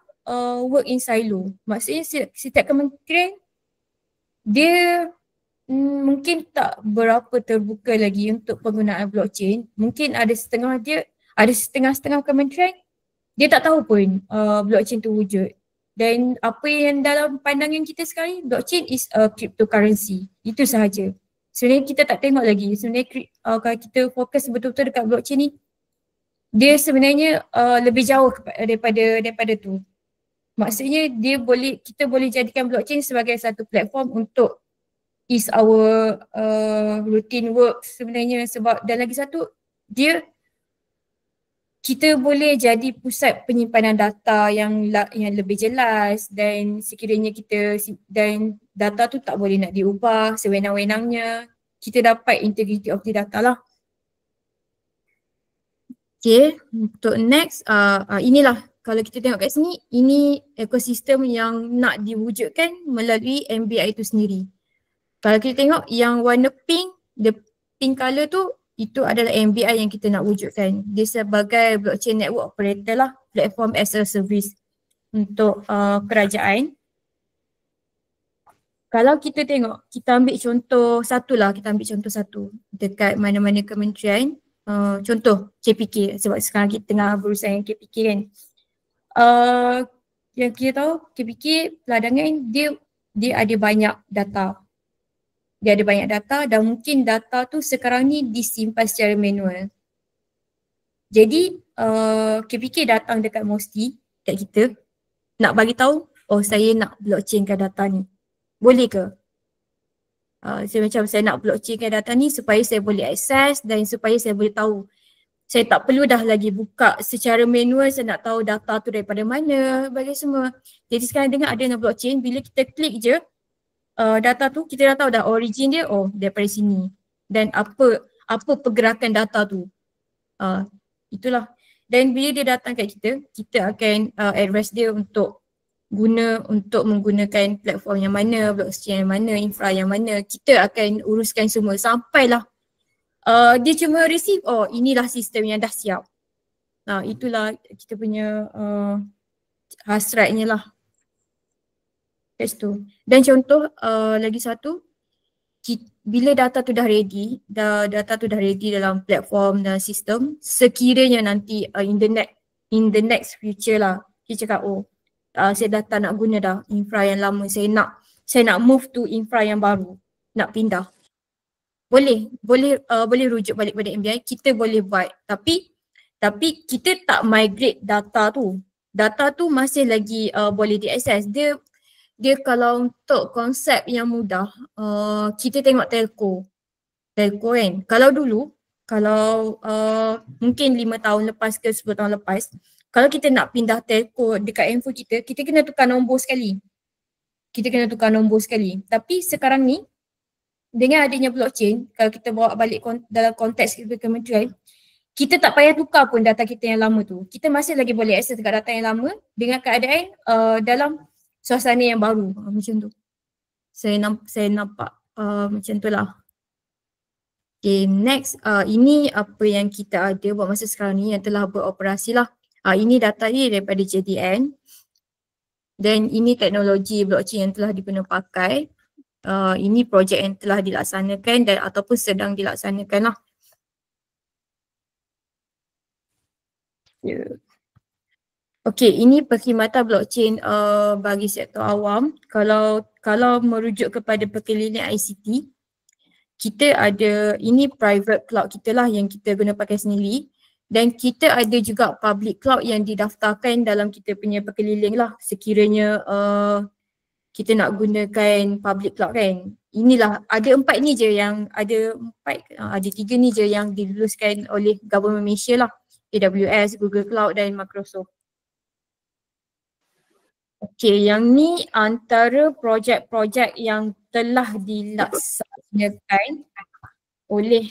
work in silo. Maksudnya setiap kementerian dia mungkin tak berapa terbuka lagi untuk penggunaan blockchain. Mungkin ada setengah kementerian dia tak tahu pun blockchain tu wujud. Dan apa yang dalam pandangan kita sekarang, blockchain is a cryptocurrency. Itu sahaja. Sebenarnya kita tak tengok lagi. Sebenarnya kalau kita fokus betul-betul dekat blockchain ni, dia sebenarnya lebih jauh daripada tu. Maksudnya kita boleh jadikan blockchain sebagai satu platform untuk is our routine work sebenarnya. Sebab dan lagi satu, kita boleh jadi pusat penyimpanan data yang lebih jelas, dan sekiranya dan data tu tak boleh nak diubah sewenang-wenangnya. Kita dapat integrity of the data lah. Okay, untuk next, inilah kalau kita tengok kat sini, ini ekosistem yang nak diwujudkan melalui MBI itu sendiri. Kalau kita tengok yang warna pink, the pink colour tu, itu adalah MBI yang kita nak wujudkan. Dia sebagai blockchain network operator lah, platform as a service untuk kerajaan. Kalau kita tengok, kita ambil contoh satu dekat mana-mana kementerian. Contoh KPK, sebab sekarang kita tengah berurusan dengan KPK kan. Yang kita tahu KPK peladangan dia ada banyak data. Dia ada banyak data dan mungkin data tu sekarang ni disimpan secara manual. Jadi KPK datang dekat MOSTI, kat kita, nak bagi tahu, oh saya nak blockchainkan data ni. Boleh ke? Saya nak blockchainkan data ni supaya saya boleh akses dan supaya saya boleh tahu. Saya tak perlu dah lagi buka secara manual, saya nak tahu data tu daripada mana, bagi semua. Jadi sekarang dengan adanya blockchain, bila kita klik je, data tu kita dah tahu dah origin dia, oh daripada sini, dan apa pergerakan data tu, itulah. Dan bila dia datang kat kita akan address dia untuk menggunakan platform yang mana, blockchain yang mana, infra yang mana. Kita akan uruskan semua sampailah dia cuma receive, oh inilah sistem yang dah siap. Itulah kita punya hasratnya lah. That's tu. Dan contoh lagi satu, bila data tu dah ready, data tu dah ready dalam platform dan sistem, sekiranya nanti in the next future lah, kita cakap oh saya dah tak nak guna dah infra yang lama, saya nak move to infra yang baru, nak pindah. Boleh rujuk balik pada MBI, kita boleh buat, tapi kita tak migrate data tu. Data tu masih lagi boleh diakses. Dia kalau untuk konsep yang mudah, kita tengok telco kan. Kalau mungkin 5 tahun lepas ke 10 tahun lepas, kalau kita nak pindah telco dekat handphone kita kena tukar nombor sekali. Tapi sekarang ni, dengan adanya blockchain, kalau kita bawa balik dalam konteks kita kementerian, kita tak payah tukar pun data kita yang lama tu. Kita masih lagi boleh akses dekat data yang lama dengan keadaan dalam suasana yang baru, macam tu. Saya nampak macam tu lah. Okay, next, ini apa yang kita ada buat masa sekarang ni yang telah beroperasi lah. Ini data ni daripada JDN. Dan ini teknologi blockchain yang telah digunakan pakai. Ini projek yang telah dilaksanakan dan ataupun sedang dilaksanakan lah. Okey, ini perkhidmatan blockchain bagi sektor awam. Kalau merujuk kepada perkeliling ICT, kita ada, ini private cloud kita lah yang kita guna pakai sendiri, dan kita ada juga public cloud yang didaftarkan dalam kita punya perkeliling lah sekiranya kita nak gunakan public cloud kan. Inilah, ada 4 ni je yang, ada 3 ni je yang diluluskan oleh government Malaysia lah. AWS, Google Cloud dan Microsoft. Okey, yang ni antara projek-projek yang telah dilaksanakan oleh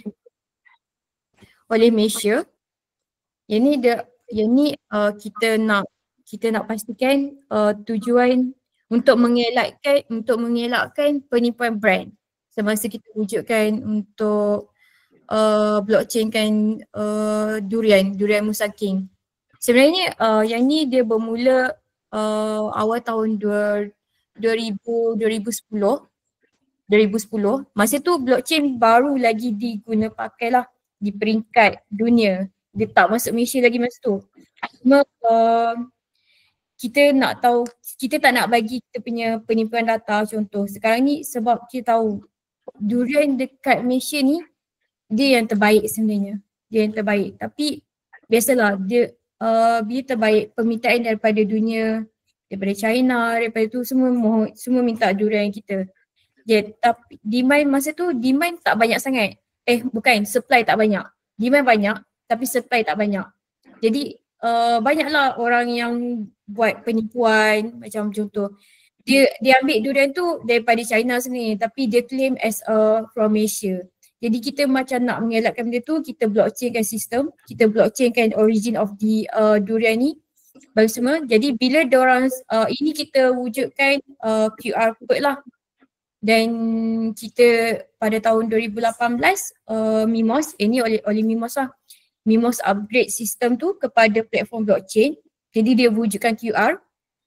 Malaysia. Yang ni kita nak pastikan tujuan untuk mengelakkan penipuan brand semasa kita wujudkan untuk blockchain kan Durian Musa King. Sebenarnya yang ni dia bermula awal tahun 2010. Masa tu blockchain baru lagi diguna pakai lah di peringkat dunia. Dia tak masuk Malaysia lagi masa tu. Cuma kita nak tahu, kita tak nak bagi kita punya penipuan data contoh. Sekarang ni sebab kita tahu Durian dekat Malaysia ni dia yang terbaik sebenarnya. Dia yang terbaik. Tapi biasalah dia terbaik permintaan daripada dunia, daripada China, daripada tu semua minta durian kita. Tapi demand masa tu, demand tak banyak sangat. Supply tak banyak. Demand banyak tapi supply tak banyak. Jadi banyaklah orang yang buat penipuan, macam contoh dia ambil durian tu daripada China sebenarnya tapi dia claim as from Malaysia. Jadi kita macam nak mengelakkan benda tu, kita blockchainkan sistem, kita blockchainkan origin of the durian ni bagi semua. Jadi bila diorang ini kita wujudkan QR code lah, dan kita pada tahun 2018 Mimos, ini oleh Mimos lah, Mimos upgrade sistem tu kepada platform blockchain. Jadi dia wujudkan QR.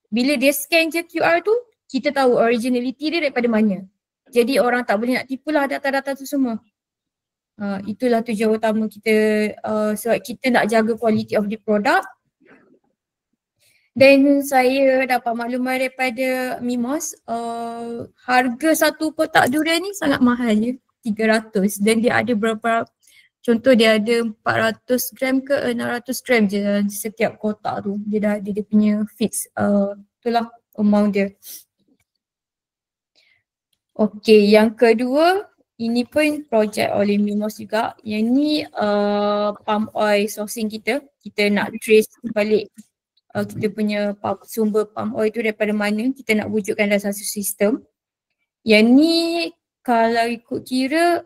Bila dia scan je QR tu, kita tahu originality dia daripada mana. Jadi orang tak boleh nak tipu lah data-data tu semua. Itulah tujuan utama kita, sebab kita nak jaga quality of the product. Dan saya dapat makluman daripada Mimos, harga satu kotak durian ni sangat mahal je, 300. Dan dia ada berapa, contoh dia ada 400 gram ke 600 gram je setiap kotak tu. Dia punya fix, itulah amount dia. Okey, yang kedua, ini pun projek oleh Mimos juga. Yang ni palm oil sourcing kita. Kita nak trace balik kita punya sumber palm oil tu daripada mana. Kita nak wujudkan dalam satu sistem. Yang ni kalau ikut kira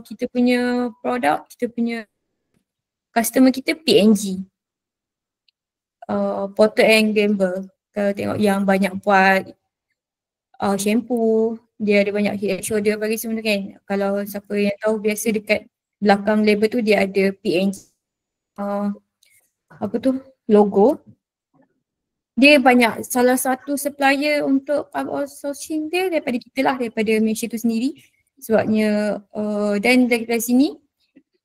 kita punya produk, kita punya customer kita PNG. Procter & Gamble. Kalau tengok yang banyak buat shampoo, dia ada banyak head shoulder bagi semua kan. Kalau siapa yang tahu, biasa dekat belakang label tu dia ada PNG logo. Dia banyak, salah satu supplier untuk palm oil sourcing dia daripada kita lah, daripada Malaysia tu sendiri. Sebabnya dan dari sini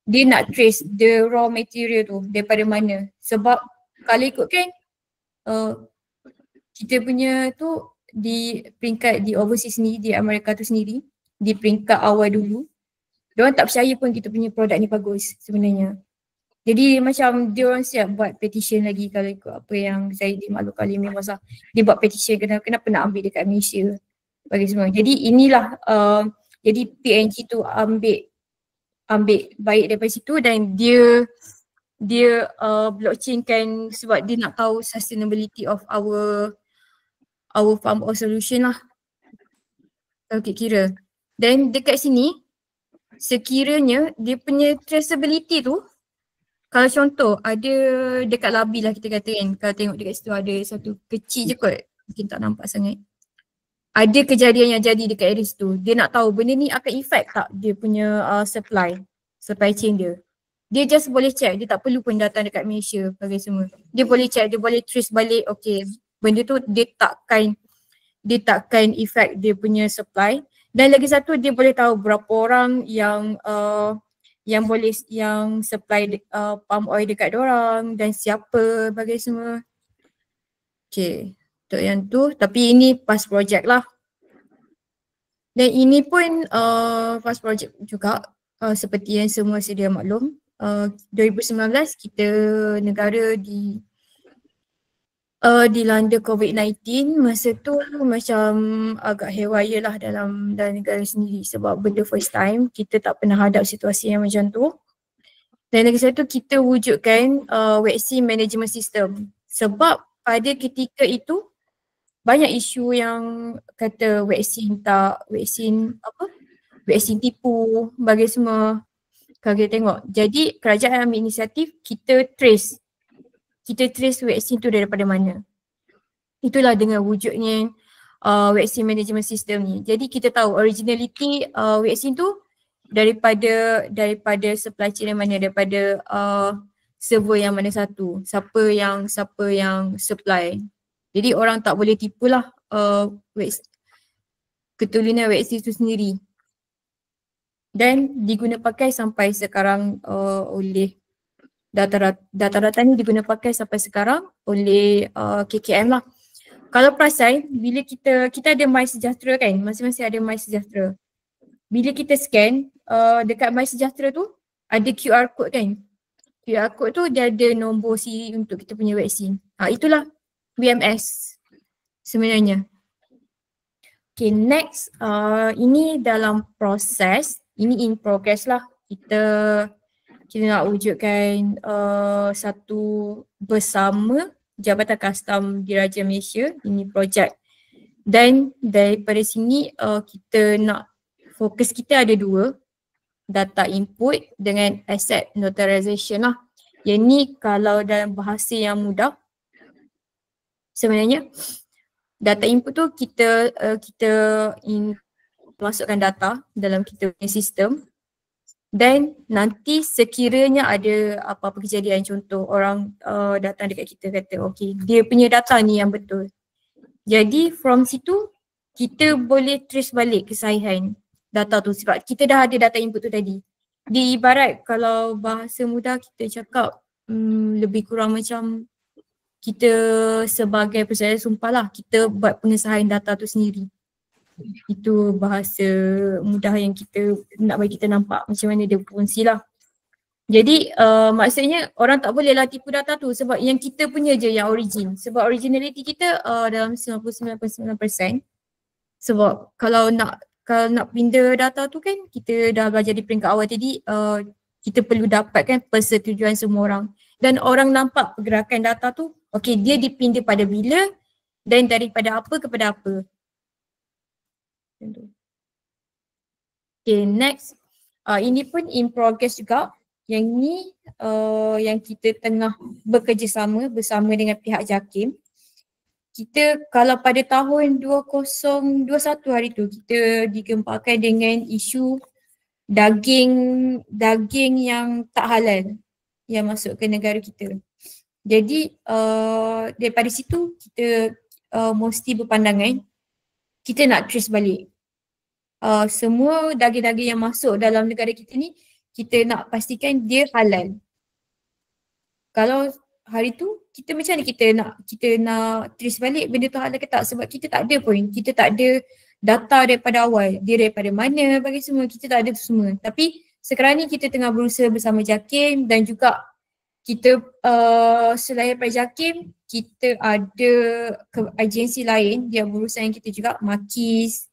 dia nak trace the raw material tu daripada mana. Sebab kalau ikutkan kita punya tu di peringkat di overseas sendiri, di Amerika tu sendiri, di peringkat awal dulu, diorang tak percaya pun kita punya produk ni bagus sebenarnya. Jadi macam diorang siap buat petition lagi kalau ikut apa yang saya dimaklumkan oleh Mimos lah. Dia buat petition kenapa nak ambil dekat Malaysia bagi semua. Jadi inilah jadi PNG tu ambil baik daripada situ, dan dia blockchain kan sebab dia nak tahu sustainability of our palm oil solution lah. Okay, kira. Dan dekat sini, sekiranya dia punya traceability tu, kalau contoh ada dekat labi lah kita kata kan, kalau tengok dekat situ ada satu kecil je kot, mungkin tak nampak sangat. Ada kejadian yang jadi dekat area situ, dia nak tahu benda ni akan effect tak dia punya supply chain dia. Dia just boleh check, dia tak perlu pun datang dekat Malaysia bagi semua. Dia boleh check, dia boleh trace balik, okay benda tu dia takkan effect dia punya supply. Dan lagi satu, dia boleh tahu berapa orang yang supply palm oil dekat diorang dan siapa bagi semua. Okay, untuk yang tu, tapi ini past project lah. Dan ini pun past project juga, seperti yang semua sedia maklum. 2019 kita negara dilanda COVID-19. Masa tu macam agak haywire lah dalam negara sendiri sebab benda first time, kita tak pernah hadap situasi yang macam tu. Dan lagi satu, kita wujudkan vaccine management system sebab pada ketika itu banyak isu yang kata vaksin tipu bagi semua. Kalau kita tengok, jadi kerajaan ambil inisiatif, kita trace vaksin tu daripada mana. Itulah dengan wujudnya vaccine management system ni. Jadi kita tahu originality vaksin tu daripada supply chain yang mana, daripada server yang mana satu, siapa yang supply. Jadi orang tak boleh tipulah keturunan vaksin tu sendiri. Dan diguna pakai sampai sekarang oleh data-data ni diguna pakai sampai sekarang oleh KKM lah. Kalau perasan, bila kita ada MySejahtera kan, masing-masing ada MySejahtera. Bila kita scan, dekat MySejahtera tu ada QR code kan. QR code tu dia ada nombor siri untuk kita punya vaksin. Itulah VMS sebenarnya. Okay, next, ini dalam proses, ini in progress lah. Kita nak wujudkan satu bersama Jabatan Kastam Diraja Malaysia, ini projek. Dan daripada sini kita nak fokus kita ada dua, data input dengan asset notarization lah. Yang ni kalau dalam bahasa yang mudah, sebenarnya data input tu kita masukkan data dalam kita punya sistem. Dan nanti sekiranya ada apa-apa kejadian, contoh orang datang dekat kita kata okay, dia punya data ni yang betul. Jadi from situ kita boleh trace balik kesahihan data tu sebab kita dah ada data input tu tadi. Dia ibarat kalau bahasa mudah kita cakap lebih kurang macam kita sebagai persediaan sumpah lah, kita buat pengesahan data tu sendiri. Itu bahasa mudah yang kita nak bagi kita nampak macam mana dia berfungsi lah. Jadi maksudnya orang tak boleh lah tipu data tu sebab yang kita punya je yang origin. Sebab originality kita dalam 99.9%. Sebab kalau nak pindah data tu kan kita dah belajar di peringkat awal tadi, kita perlu dapatkan persetujuan semua orang. Dan orang nampak pergerakan data tu, okay, dia dipindah pada bila dan daripada apa kepada apa. Okay, next. Ini pun in progress juga. Yang ni yang kita tengah bekerjasama bersama dengan pihak JAKIM. Kita kalau pada tahun 2021 hari tu kita digemparkan dengan isu daging yang tak halal yang masuk ke negara kita. Jadi daripada situ kita mesti berpandangan kita nak trace balik semua daging-daging yang masuk dalam negara kita ni, kita nak pastikan dia halal. Kalau hari tu kita macam mana kita nak trace balik benda tu halal ke tak, sebab kita tak ada pun, kita tak ada data daripada awal, dia daripada mana bagi semua, kita tak ada tu semua. Tapi sekarang ni kita tengah berusaha bersama JAKIM dan juga kita selain daripada JAKIM, kita ada agensi lain yang berurusan dengan kita juga, Makis,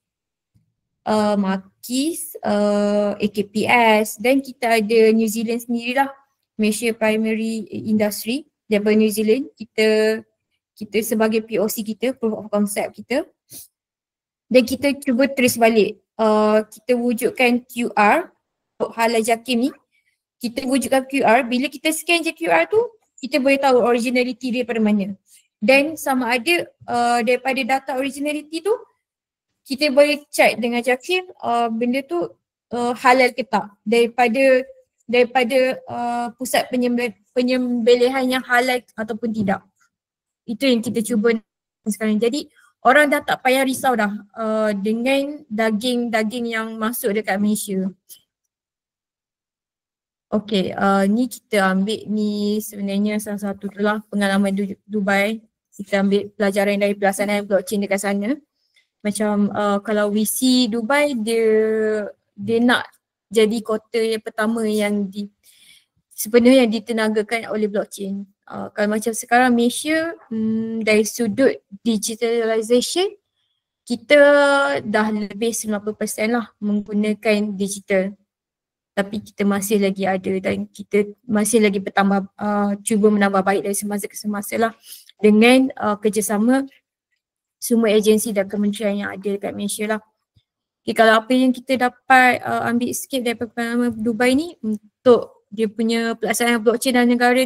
AKPS, dan kita ada New Zealand sendirilah, Malaysia Primary Industry daripada New Zealand. Kita sebagai POC kita, proof of concept kita, dan kita cuba trace balik. Kita wujudkan QR untuk halal JAKIM ni. Kita wujudkan QR, bila kita scan je QR tu, kita boleh tahu originality dia daripada mana. Dan sama ada daripada data originality tu, kita boleh check dengan JAKIM benda tu halal ke tak daripada pusat penyembelihan yang halal ataupun tidak. Itu yang kita cuba sekarang. Jadi orang dah tak payah risau dah dengan daging-daging yang masuk dekat Malaysia. Okay, ni kita ambil ni sebenarnya salah satu tu lah pengalaman Dubai. Kita ambil pelajaran dari pelaksanaan blockchain dekat sana. Macam kalau VC Dubai dia nak jadi kota yang pertama yang sebenarnya ditenagakan oleh blockchain. Kalau macam sekarang Malaysia dari sudut digitalization kita dah lebih 90% lah menggunakan digital. Tapi kita masih lagi ada dan kita masih lagi bertambah cuba menambah baik dari semasa ke semasa lah dengan kerjasama semua agensi dan kementerian yang ada dekat Malaysia lah. Okay, kalau apa yang kita dapat ambil sikit daripada pengalaman Dubai ni untuk dia punya pelaksanaan blockchain dalam negara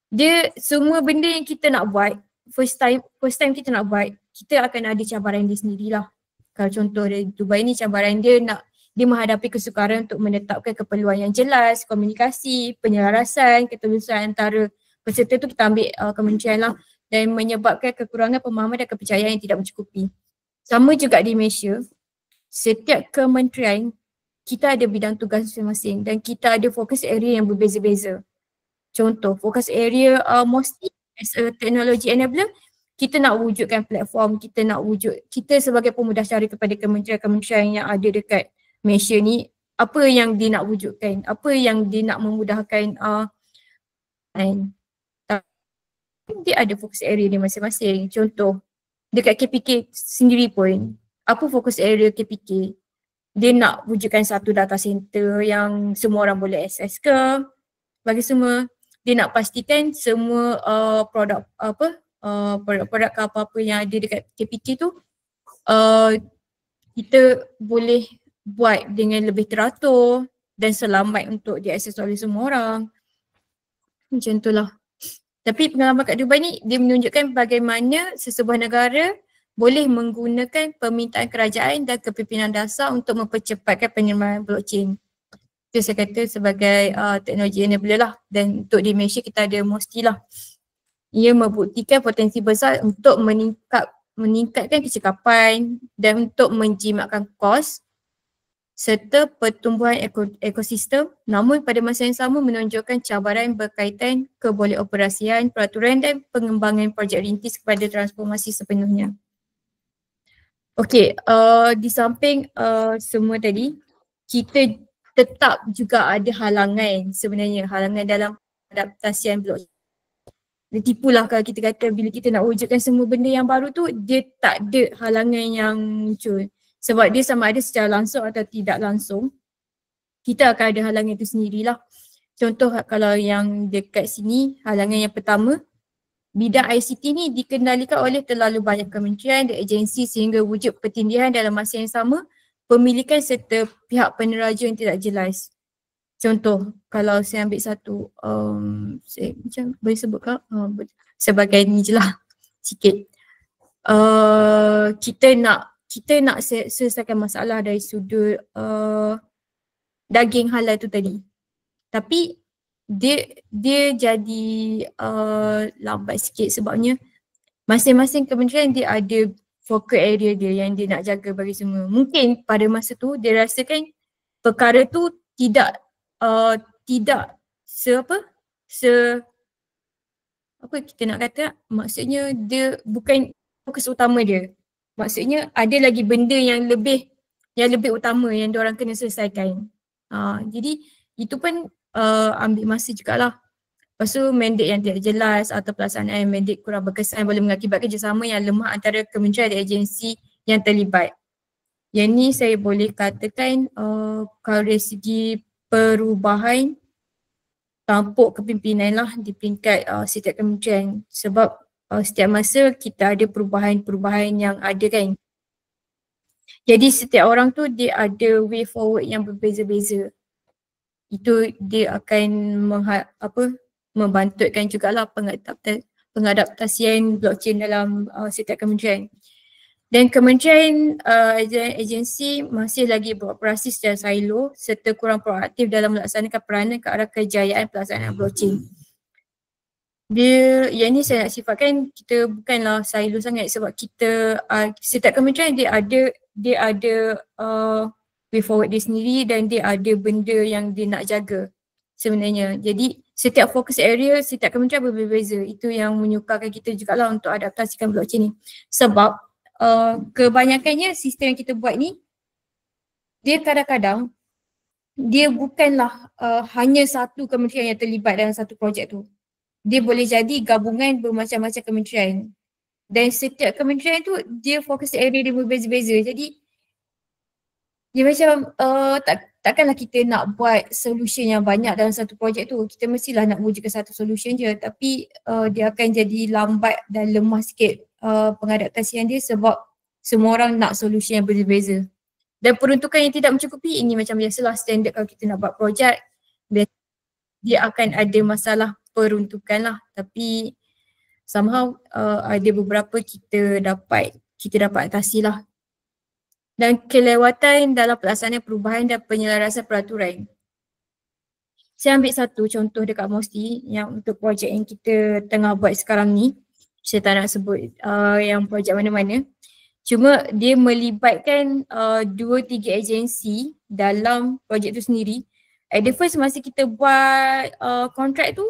dia semua benda yang kita nak buat first time kita nak buat, kita akan ada cabaran dia sendirilah. Kalau contoh dari Dubai ni cabaran dia menghadapi kesukaran untuk menetapkan keperluan yang jelas, komunikasi, penyelarasan, ketulusan antara peserta tu kita ambil kementerian lah dan menyebabkan kekurangan pemahaman dan kepercayaan yang tidak mencukupi. Sama juga di Malaysia, setiap kementerian kita ada bidang tugas masing-masing dan kita ada fokus area yang berbeza-beza. Contoh, fokus area mostly as a technology enabler, kita nak wujudkan platform, kita sebagai pemudah cara kepada kementerian-kementerian yang ada dekat Malaysia ni, apa yang dia nak wujudkan, apa yang dia nak memudahkan dia ada fokus area dia masing-masing. Contoh, dekat KPK sendiri pun, apa fokus area KPK? Dia nak wujudkan satu data center yang semua orang boleh akses ke, bagi semua. Dia nak pastikan semua produk-produk ke apa-apa yang ada dekat KPK tu kita boleh buat dengan lebih teratur dan selamat untuk diakses oleh semua orang. Macam tu lah. Tapi pengalaman kat Dubai ni dia menunjukkan bagaimana sesebuah negara boleh menggunakan permintaan kerajaan dan kepimpinan dasar untuk mempercepatkan penerimaan blockchain. Itu saya kata sebagai teknologi enabler lah, dan untuk di Malaysia kita ada Mosti lah. Ia membuktikan potensi besar untuk meningkatkan kecekapan dan untuk menjimatkan kos serta pertumbuhan ekosistem, namun pada masa yang sama menunjukkan cabaran berkaitan kebolehioperasian, peraturan dan pengembangan projek rintis kepada transformasi sepenuhnya. Okey, di samping semua tadi, kita tetap juga ada halangan sebenarnya, halangan dalam adaptasian blockchain. Dia tipulah kalau kita kata bila kita nak wujudkan semua benda yang baru tu, dia tak ada halangan yang muncul. Sebab dia sama ada secara langsung atau tidak langsung, kita akan ada halangan itu sendirilah. Contoh kalau yang dekat sini, halangan yang pertama, bidang ICT ni dikendalikan oleh terlalu banyak kementerian dan agensi sehingga wujud pertindihan dalam masa yang sama, pemilikan serta pihak peneraja yang tidak jelas. Contoh, kalau saya ambil satu, saya macam boleh sebut ke? Sebagai ni je lah, sikit. Kita nak selesaikan masalah dari sudut daging halal tu tadi. Tapi dia jadi lambat sikit sebabnya masing-masing kementerian dia ada fokus area dia yang dia nak jaga bagi semua. Mungkin pada masa tu dia rasakan perkara tu tidak apa kita nak kata, maksudnya dia bukan fokus utama dia. Maksudnya ada lagi benda yang lebih utama yang diorang kena selesaikan. Jadi itu pun ambil masa jugalah. Lepas tu mandate yang tidak jelas atau pelaksanaan mandate kurang berkesan boleh mengakibatkan kerjasama yang lemah antara kementerian dan agensi yang terlibat. Yang ni saya boleh katakan kalau dari segi perubahan tampuk kepimpinan lah di peringkat setiap kementerian, sebab setiap masa kita ada perubahan-perubahan yang ada kan. Jadi setiap orang tu dia ada way forward yang berbeza-beza. Itu dia akan membantutkan jugalah pengadaptasian blockchain dalam setiap kementerian. Dan kementerian agensi masih lagi beroperasi secara silo serta kurang proaktif dalam melaksanakan peranan ke arah kejayaan pelaksanaan blockchain. Dia, yang ni saya nak sifatkan kita bukanlah silo sangat sebab kita setiap kementerian dia ada way forward dia sendiri dan dia ada benda yang dia nak jaga sebenarnya. Jadi setiap fokus area setiap kementerian berbeza. Itu yang menyukarkan kita jugalah untuk adaptasikan blockchain ni. Sebab kebanyakannya sistem yang kita buat ni dia kadang-kadang dia bukanlah hanya satu kementerian yang terlibat dalam satu projek tu. Dia boleh jadi gabungan bermacam-macam kementerian. Dan setiap kementerian tu dia fokus area dia berbeza-beza. Jadi dia macam takkanlah kita nak buat solution yang banyak dalam satu projek tu. Kita mestilah nak wujudkan satu solution je. Tapi dia akan jadi lambat dan lemah sikit pengadaptasian dia sebab semua orang nak solution yang berbeza. Dan peruntukan yang tidak mencukupi, ini macam biasalah standard kalau kita nak buat projek. Dia akan ada masalah peruntukan lah, tapi somehow ada beberapa kita dapat atasi lah. Dan kelewatan dalam pelaksanaan perubahan dan penyelarasan peraturan. Saya ambil satu contoh dekat Mosti yang untuk projek yang kita tengah buat sekarang ni. Saya tak nak sebut yang projek mana-mana. Cuma dia melibatkan 2-3 agensi dalam projek tu sendiri. At the first masa kita buat kontrak tu,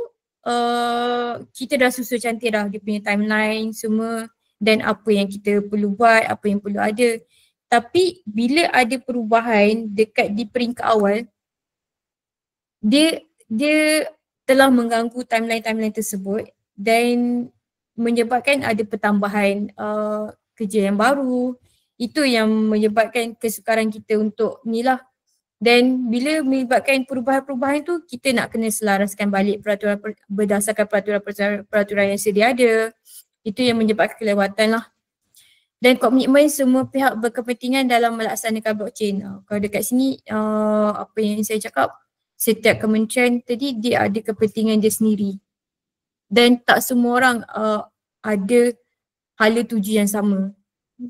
kita dah susun cantik dah dia punya timeline semua dan apa yang kita perlu buat, apa yang perlu ada. Tapi bila ada perubahan dekat di peringkat awal, dia telah mengganggu timeline tersebut dan menyebabkan ada pertambahan kerja yang baru. Itu yang menyebabkan kesukaran kita untuk ni lah. Dan bila melibatkan perubahan-perubahan tu, kita nak kena selaraskan balik peraturan berdasarkan peraturan yang sedia ada. Itu yang menyebabkan kelewatan lah. Dan komitmen semua pihak berkepentingan dalam melaksanakan blockchain. Kalau dekat sini apa yang saya cakap, setiap kementerian tadi dia ada kepentingan dia sendiri. Dan tak semua orang ada hala tuju yang sama.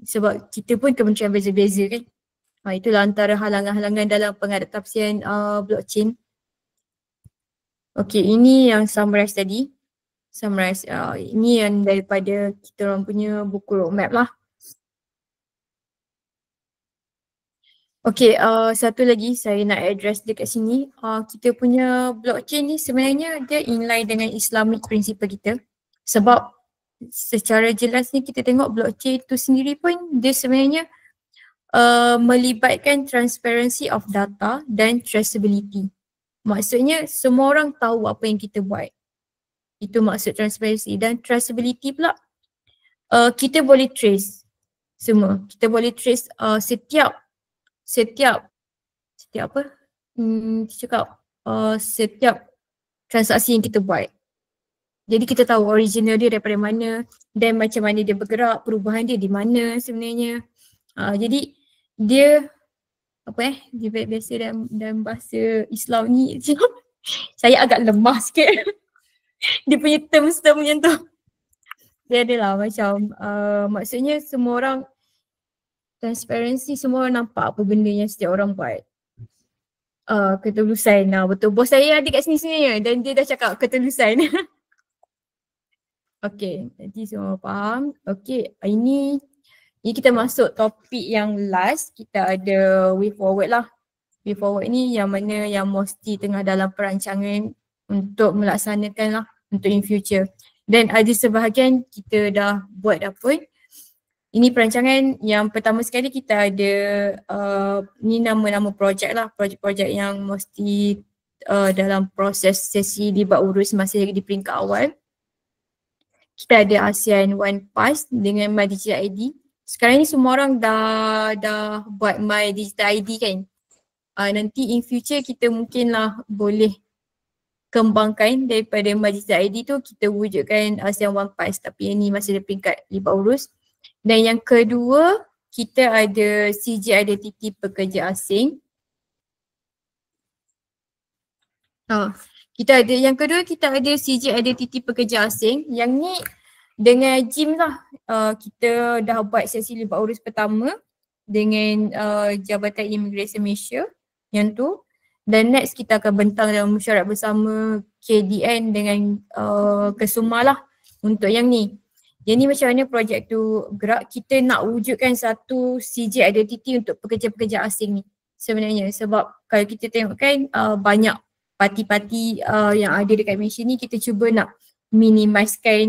Sebab kita pun kementerian beza-beza kan. Itulah antara halangan-halangan dalam pengadaptasian blockchain. Okay, ini yang summarize tadi. Summarize, ini yang daripada kita orang punya buku roadmap lah. Okay, satu lagi saya nak address dekat sini. Kita punya blockchain ni sebenarnya dia inline dengan Islamic principle kita. Sebab secara jelas ni kita tengok blockchain tu sendiri pun dia sebenarnya melibatkan transparency of data dan traceability. Maksudnya semua orang tahu apa yang kita buat. Itu maksud transparency. Dan traceability pula kita boleh trace semua. Kita boleh trace setiap apa? Setiap transaksi yang kita buat. Jadi kita tahu original dia daripada mana dan macam mana dia bergerak, perubahan dia di mana sebenarnya. Jadi dia dia biasa dalam bahasa Islam ni saya agak lemah sikit. Dia punya term macam tu. Dia adalah macam maksudnya semua orang transparansi, semua orang nampak apa benda yang setiap orang buat. Ketulusan, betul. Bos saya ada kat sini sebenarnya dan dia dah cakap ketulusan. Okay, nanti semua faham. Okay, ini kita masuk topik yang last. Kita ada way forward lah. Way forward ni yang mana yang mesti tengah dalam perancangan untuk melaksanakan lah untuk in future. Dan ada sebahagian kita dah buat dah pun. Ini perancangan yang pertama sekali kita ada ni nama-nama projek lah. Projek-projek yang mesti dalam proses sesi libat urus masih lagi di peringkat awal. Kita ada ASEAN One Pass dengan My Digital ID. Sekarang ni semua orang dah buat My Digital ID kan. Nanti in future kita mungkinlah boleh kembangkan daripada My Digital ID tu kita wujudkan ASEAN One Pass, tapi yang ni masih ada peringkat libat urus. Dan yang kedua kita ada CJ Identity pekerja asing. Yang kedua kita ada CJ Identity pekerja asing. Yang ni dengan JIM lah. Kita dah buat sesi libat urus pertama dengan Jabatan Imigresen Malaysia yang tu. Dan next kita akan bentang dalam mesyuarat bersama KDN dengan Kesuma lah untuk yang ni. Yang ni macam mana projek tu gerak, kita nak wujudkan satu CJ identity untuk pekerja-pekerja asing ni sebenarnya. Sebab kalau kita tengok kan banyak parti-parti yang ada dekat Malaysia ni, kita cuba nak minimizekan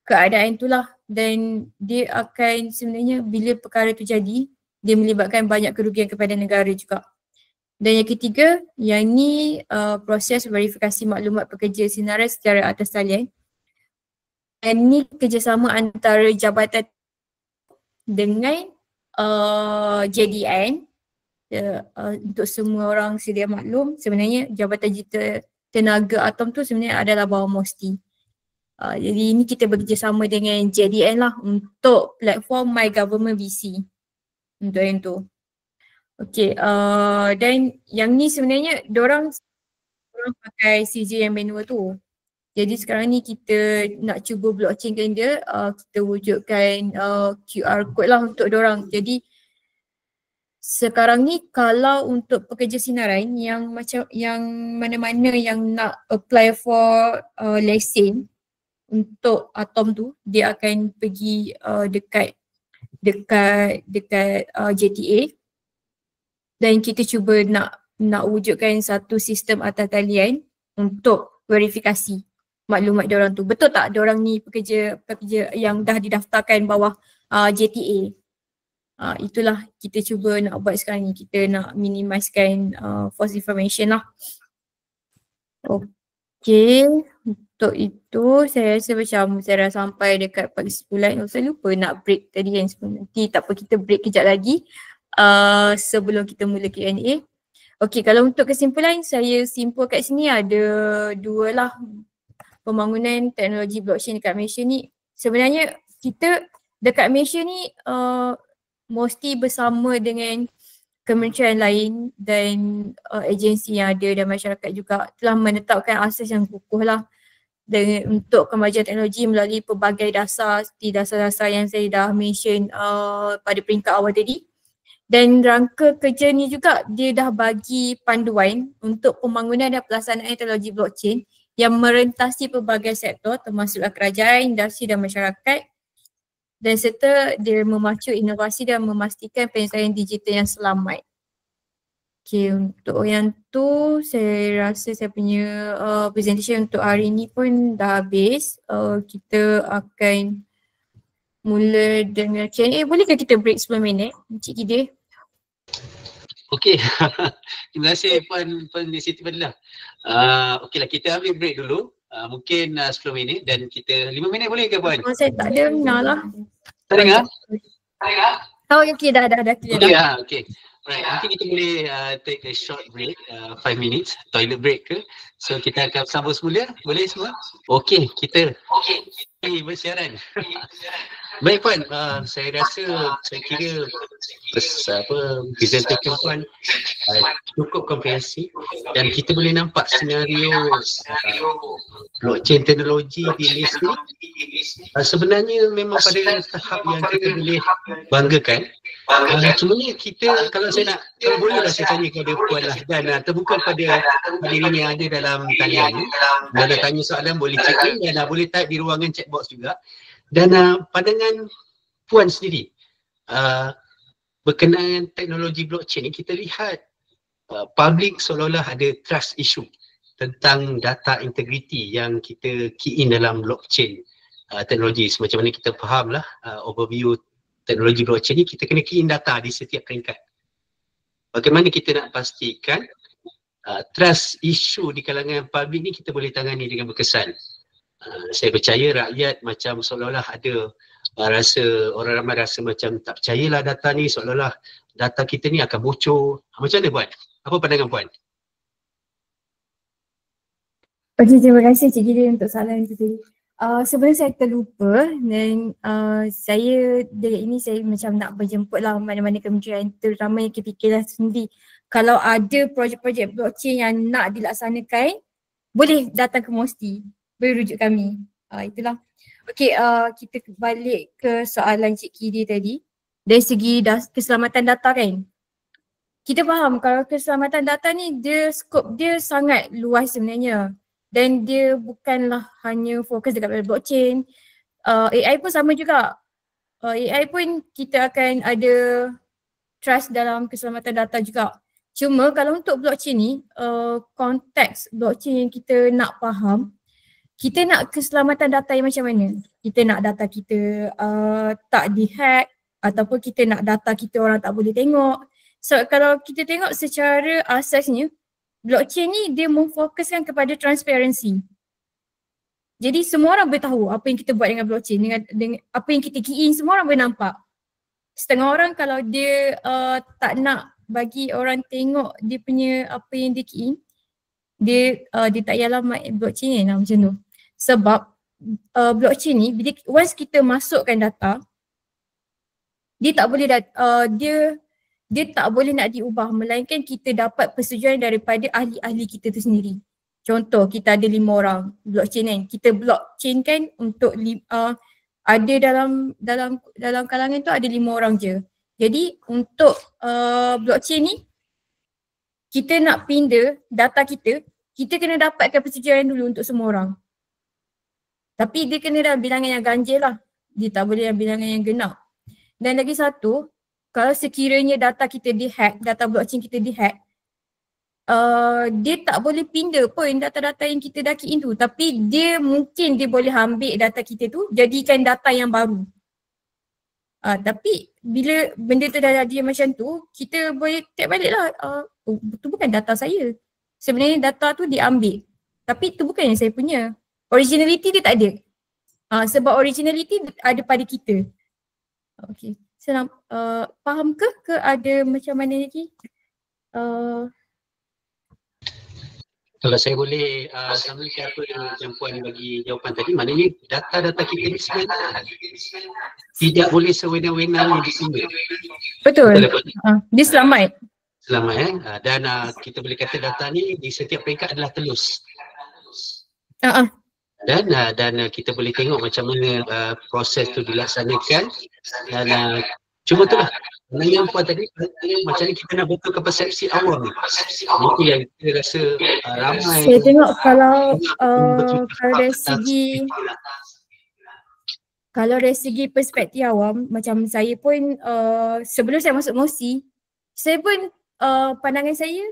keadaan tu lah. Dan dia akan sebenarnya bila perkara tu jadi, dia melibatkan banyak kerugian kepada negara juga. Dan yang ketiga, yang ni proses verifikasi maklumat pekerja sinaran secara atas talian. Dan ni kerjasama antara jabatan dengan JDN. Untuk semua orang sedia maklum, sebenarnya Jabatan Tenaga Atom tu sebenarnya adalah bawah MOSTI. Jadi ini kita bekerjasama dengan JDN lah untuk platform My Government VC. Untuk yang tu. Okay, dan yang ni sebenarnya orang pakai CJ yang manual tu. Jadi sekarang ni kita nak cuba blockchain dia, kita wujudkan QR code lah untuk dorang. Jadi sekarang ni kalau untuk pekerja sinaran yang macam yang mana-mana yang nak apply for lesen untuk Atom tu, dia akan pergi dekat JTA. Dan kita cuba nak wujudkan satu sistem atas talian untuk verifikasi maklumat diorang tu. Betul tak diorang ni pekerja yang dah didaftarkan bawah JTA? Itulah kita cuba nak buat sekarang ni. Kita nak minimizekan false information lah. Okay, untuk itu saya rasa macam saya dah sampai dekat part kesimpulan. Saya lupa nak break tadi kan. Nanti tak apa, kita break kejap lagi sebelum kita mula Q&A. Okay, kalau untuk kesimpulan saya simpul kat sini ada dua lah. Pembangunan teknologi blockchain dekat Malaysia ni, sebenarnya kita dekat Malaysia ni mesti bersama dengan kementerian lain dan agensi yang ada dan masyarakat juga telah menetapkan asas yang kukuh lah untuk kemajuan teknologi melalui pelbagai dasar seperti dasar-dasar yang saya dah mention pada peringkat awal tadi. Dan rangka kerja ni juga dia dah bagi panduan untuk pembangunan dan pelaksanaan teknologi blockchain yang merentasi pelbagai sektor termasuklah kerajaan, industri dan masyarakat, dan serta dia memacu inovasi dan memastikan penyelesaian digital yang selamat. Okay, untuk yang tu saya rasa saya punya presentation untuk hari ni pun dah habis. Kita akan mula dengan Q&A. Bolehkah kita break 10 minit, Encik Kide? Okey. Terima kasih Puan Siti Fadilah. Okeylah, kita ambil break dulu. Mungkin 10 minit dan kita 5 minit boleh ke Puan? Saya tak dengar lah. Tak dengar? Oh okey, dah clear dah. Okey. Alright, nanti kita boleh take a short break, 5 minutes, toilet break ke. So kita akan sambung semula, boleh semua? Okey, kita bersiaran. Baik Puan, saya kira presentakan Puan cukup komprehensif dan kita boleh nampak senario blockchain teknologi di Malaysia sebenarnya memang pada tahap yang kita boleh banggakan. Cumanya kita, kalau boleh lah saya tanya kepada Puan lah dan terbuka pada hadirin yang ada dalam talian ni. Dan nak tanya soalan boleh check in dan boleh type di ruangan chat box juga. Dan pandangan Puan sendiri berkenaan teknologi blockchain ni, kita lihat public seolah-olah ada trust issue tentang data integrity yang kita key in dalam blockchain teknologi. Semacam mana kita faham lah overview teknologi blockchain ni, kita kena key in data di setiap peringkat. Bagaimana kita nak pastikan trust issue di kalangan public ni kita boleh tangani dengan berkesan. Saya percaya rakyat macam seolah-olah ada orang ramai rasa macam tak percayalah data ni, seolah-olah data kita ni akan bocor. Macam mana Puan? Apa pandangan Puan? Okey, terima kasih Cik Gida untuk soalan itu tadi. Sebenarnya saya terlupa dan saya dengan ini saya macam nak berjemput lah mana-mana kementerian, terutama yang kefikirlah sendiri. Kalau ada projek-projek blockchain yang nak dilaksanakan, boleh datang ke MOSTI, boleh rujuk kami. Itulah. Okey, kita balik ke soalan Cik Kidi tadi. Dari segi keselamatan data kan. kita faham kalau keselamatan data ni skop dia sangat luas sebenarnya. Dan dia bukanlah hanya fokus dekat blockchain. AI pun sama juga. AI pun kita akan ada trust dalam keselamatan data juga. Cuma kalau untuk blockchain ni, konteks blockchain yang kita nak faham, kita nak keselamatan data yang macam mana? Kita nak data kita tak dihack ataupun kita nak data kita orang tak boleh tengok. So kalau kita tengok secara asasnya, blockchain ni dia memfokuskan kepada transparansi. Jadi semua orang boleh tahu apa yang kita buat dengan blockchain, dengan apa yang kita key in, semua orang boleh nampak. Setengah orang kalau dia tak nak bagi orang tengok dia punya apa yang dia key in, dia tak payah alamat blockchain ni lah macam tu. Sebab blockchain ni once kita masukkan data, dia tak boleh dia tak boleh nak diubah melainkan kita dapat persetujuan daripada ahli-ahli kita tu sendiri. Contoh kita ada 5 orang blockchain kan, kita blockchain kan untuk ada dalam kalangan tu ada 5 orang je. Jadi untuk blockchain ni kita nak pindah data kita kena dapatkan persetujuan dulu untuk semua orang. Tapi dia kena dalam bilangan yang ganjil lah. Dia tak boleh dalam bilangan yang genap. Dan lagi satu, kalau sekiranya data kita dihack, data blockchain kita dihack, dia tak boleh pindah pun data-data yang kita dah key in tu. Tapi dia mungkin dia boleh ambil data kita tu, jadikan data yang baru. Tapi bila benda tu dah jadi macam tu, kita boleh take balik lah. Tu bukan data saya. Sebenarnya data tu diambil. Tapi tu bukan yang saya punya. Originality dia tak ada. Sebab originality ada pada kita. Okay. Senang, faham ke ada macam mana lagi? Kalau saya boleh sama siapa yang puan bagi jawapan tadi, maknanya data-data kita ni sebenarnya tidak boleh sewenang-wenang disimpan. Betul. Dia selamat. Selamat dan kita boleh kata data ni di setiap peringkat adalah telus. Dan kita boleh tengok macam mana proses tu dilaksanakan dan cuma tu lah. Yang puan tadi macam ni kita nak betulkan persepsi awam ni. Itu yang kita rasa ramai. Saya tengok kalau dari segi perspektif awam, macam saya pun sebelum saya masuk MOSI, saya pun pandangan saya,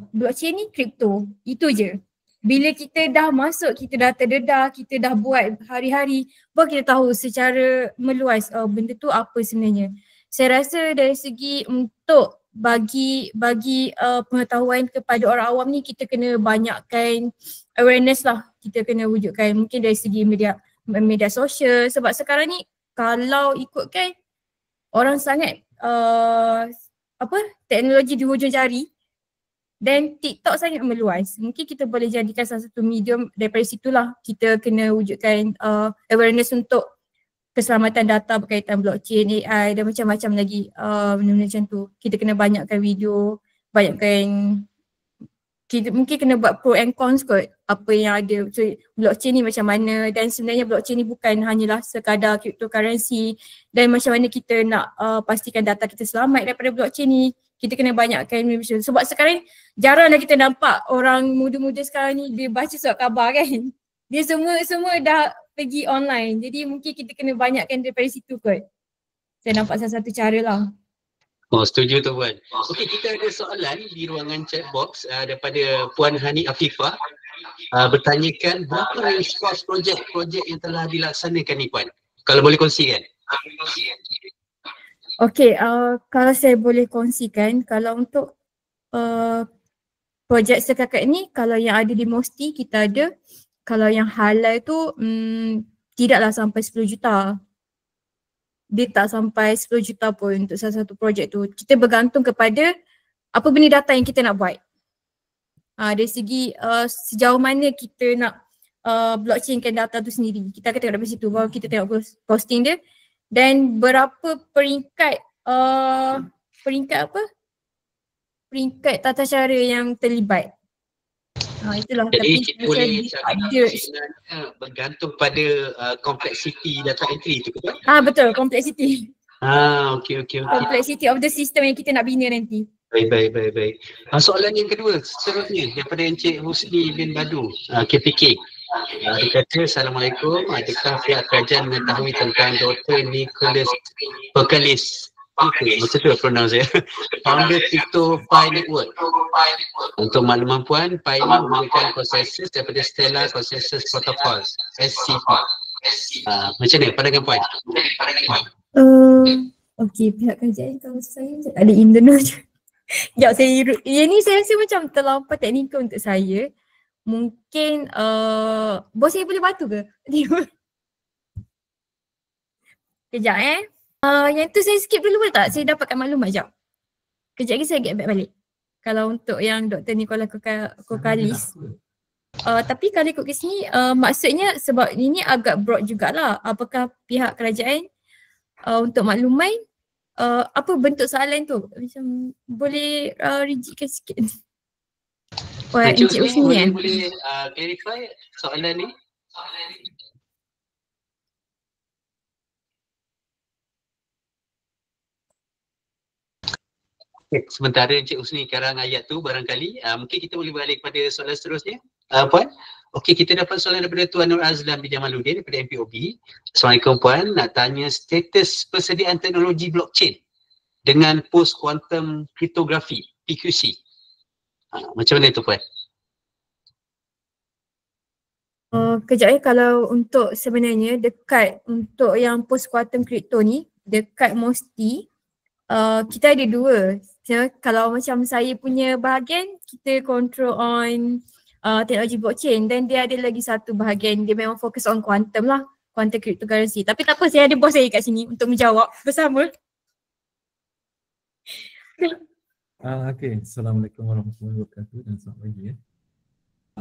blockchain ni kripto, itu je. Bila kita dah masuk, kita dah terdedah, kita dah buat hari-hari, baru kita tahu secara meluas benda tu apa sebenarnya. Saya rasa dari segi untuk bagi pengetahuan kepada orang awam ni, kita kena banyakkan awareness lah. Kita kena wujudkan mungkin dari segi media sosial. Sebab sekarang ni kalau ikutkan orang sangat teknologi di hujung jari dan TikTok sangat meluas. Mungkin kita boleh jadikan salah satu medium daripada situlah kita kena wujudkan awareness untuk keselamatan data berkaitan blockchain, AI dan macam-macam lagi benda-benda macam tu. Kita kena banyakkan video, kita mungkin kena buat pro and cons kot apa yang ada. So, blockchain ni macam mana dan sebenarnya blockchain ni bukan hanyalah sekadar cryptocurrency dan macam mana kita nak pastikan data kita selamat daripada blockchain ni. Kita kena banyakkan sebab sekarang jarang dah kita nampak orang muda-muda sekarang ni dia baca surat khabar kan. Dia semua dah pergi online. Jadi mungkin kita kena banyakkan daripada situ kot. Saya nampak salah satu cara lah. Setuju tu Puan. Okey, kita ada soalan di ruangan chat box daripada Puan Hani Afifah. Bertanyakan berapa skor projek yang telah dilaksanakan ni Puan? Kalau boleh kongsikan. Okey, kalau saya boleh kongsikan, kalau untuk projek setakat ni, kalau yang ada di MOSTI kita ada, kalau yang halal tu tidaklah sampai 10 juta. Dia tak sampai 10 juta pun untuk salah satu projek tu. Kita bergantung kepada apa benda data yang kita nak buat. Dari segi sejauh mana kita nak blockchainkan data tu sendiri. Kita akan tengok dari situ baru kita tengok costing dia. Dan berapa peringkat tata cara yang terlibat. Itulah. Jadi tapi kita boleh cakap bergantung pada kompleksiti data entry tu kan? Betul, kompleksiti. Okey. Complexity of the system yang kita nak bina nanti. Baik. Soalan yang kedua seterusnya daripada Encik Husni bin Badu, KPK. Dia kata, Assalamualaikum, adakah pihak kerajaan mengetahui tentang Dr. Nicholas Perkalis, macam tu pronounce saya, founder CryptoFi Network. Untuk makluman puan, Pi ini menggunakan konsensus daripada Stellar Consensus Protocol, SCP. Macam mana pandangan puan? Okey, pihak kerajaan kalau saya macam ada internal je. Sekejap yang ni saya rasa macam terlampau teknikal untuk saya. Mungkin bos saya boleh bantu ke? Kejap yang tu saya skip dulu boleh tak? Saya dapatkan maklumat sekejap. Kejap lagi saya get back balik. Kalau untuk yang Dr. Nicholas Perkalis. Tapi kalau ikut kes ni maksudnya sebab ini agak broad jugalah. Apakah pihak kerajaan untuk makluman apa bentuk soalan tu? Macam boleh rigidkan sikit. Encik Husni boleh clarify soalan ni? Okay, sementara Encik Husni karang ayat tu barangkali mungkin kita boleh balik pada soalan seterusnya. Puan? Okey, kita dapat soalan daripada Tuan Nur Azlan bin Jamaluddin daripada MPOB. Assalamualaikum Puan, nak tanya status persediaan teknologi blockchain dengan post quantum cryptography PQC. Macam mana tu Puan? Kejap kalau untuk sebenarnya dekat untuk yang post quantum crypto ni dekat Mosti kita ada dua. So, kalau macam saya punya bahagian kita control on teknologi blockchain dan dia ada lagi satu bahagian dia memang fokus on quantum lah, quantum cryptocurrency. Tapi tak apa, saya ada bos saya kat sini untuk menjawab bersama. Okay, Assalamualaikum warahmatullahi wabarakatuh dan selamat pagi ya.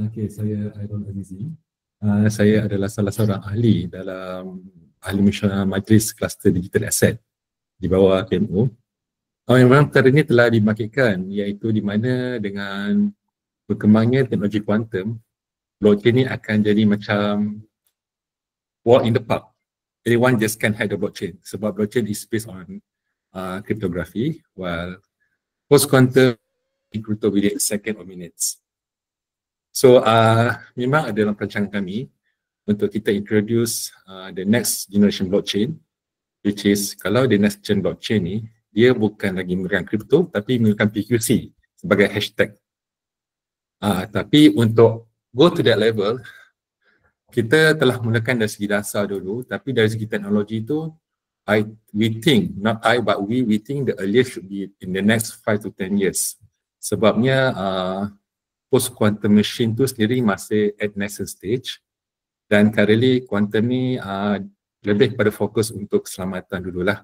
Okay, saya Airul Azizi. Saya adalah salah seorang ahli dalam ahli majlis kluster digital asset di bawah PMO. Memang perkara ini telah dibangkitkan iaitu di mana dengan berkembangnya teknologi kuantum, blockchain ni akan jadi macam walk in the park. Anyone just can hack the blockchain sebab blockchain is based on cryptography while post quantum crypto within second or minutes. So memang ada dalam perancangan kami untuk kita introduce the next generation blockchain, which is kalau the next gen blockchain ni dia bukan lagi menggunakan crypto tapi menggunakan PQC sebagai hashtag. Tapi untuk go to that level, kita telah mulakan dari segi dasar dulu, tapi dari segi teknologi itu, we think the earliest should be in the next 5 to 10 years. Sebabnya post quantum machine tu sendiri masih at nascent stage dan currently quantum ni lebih pada fokus untuk keselamatan dululah.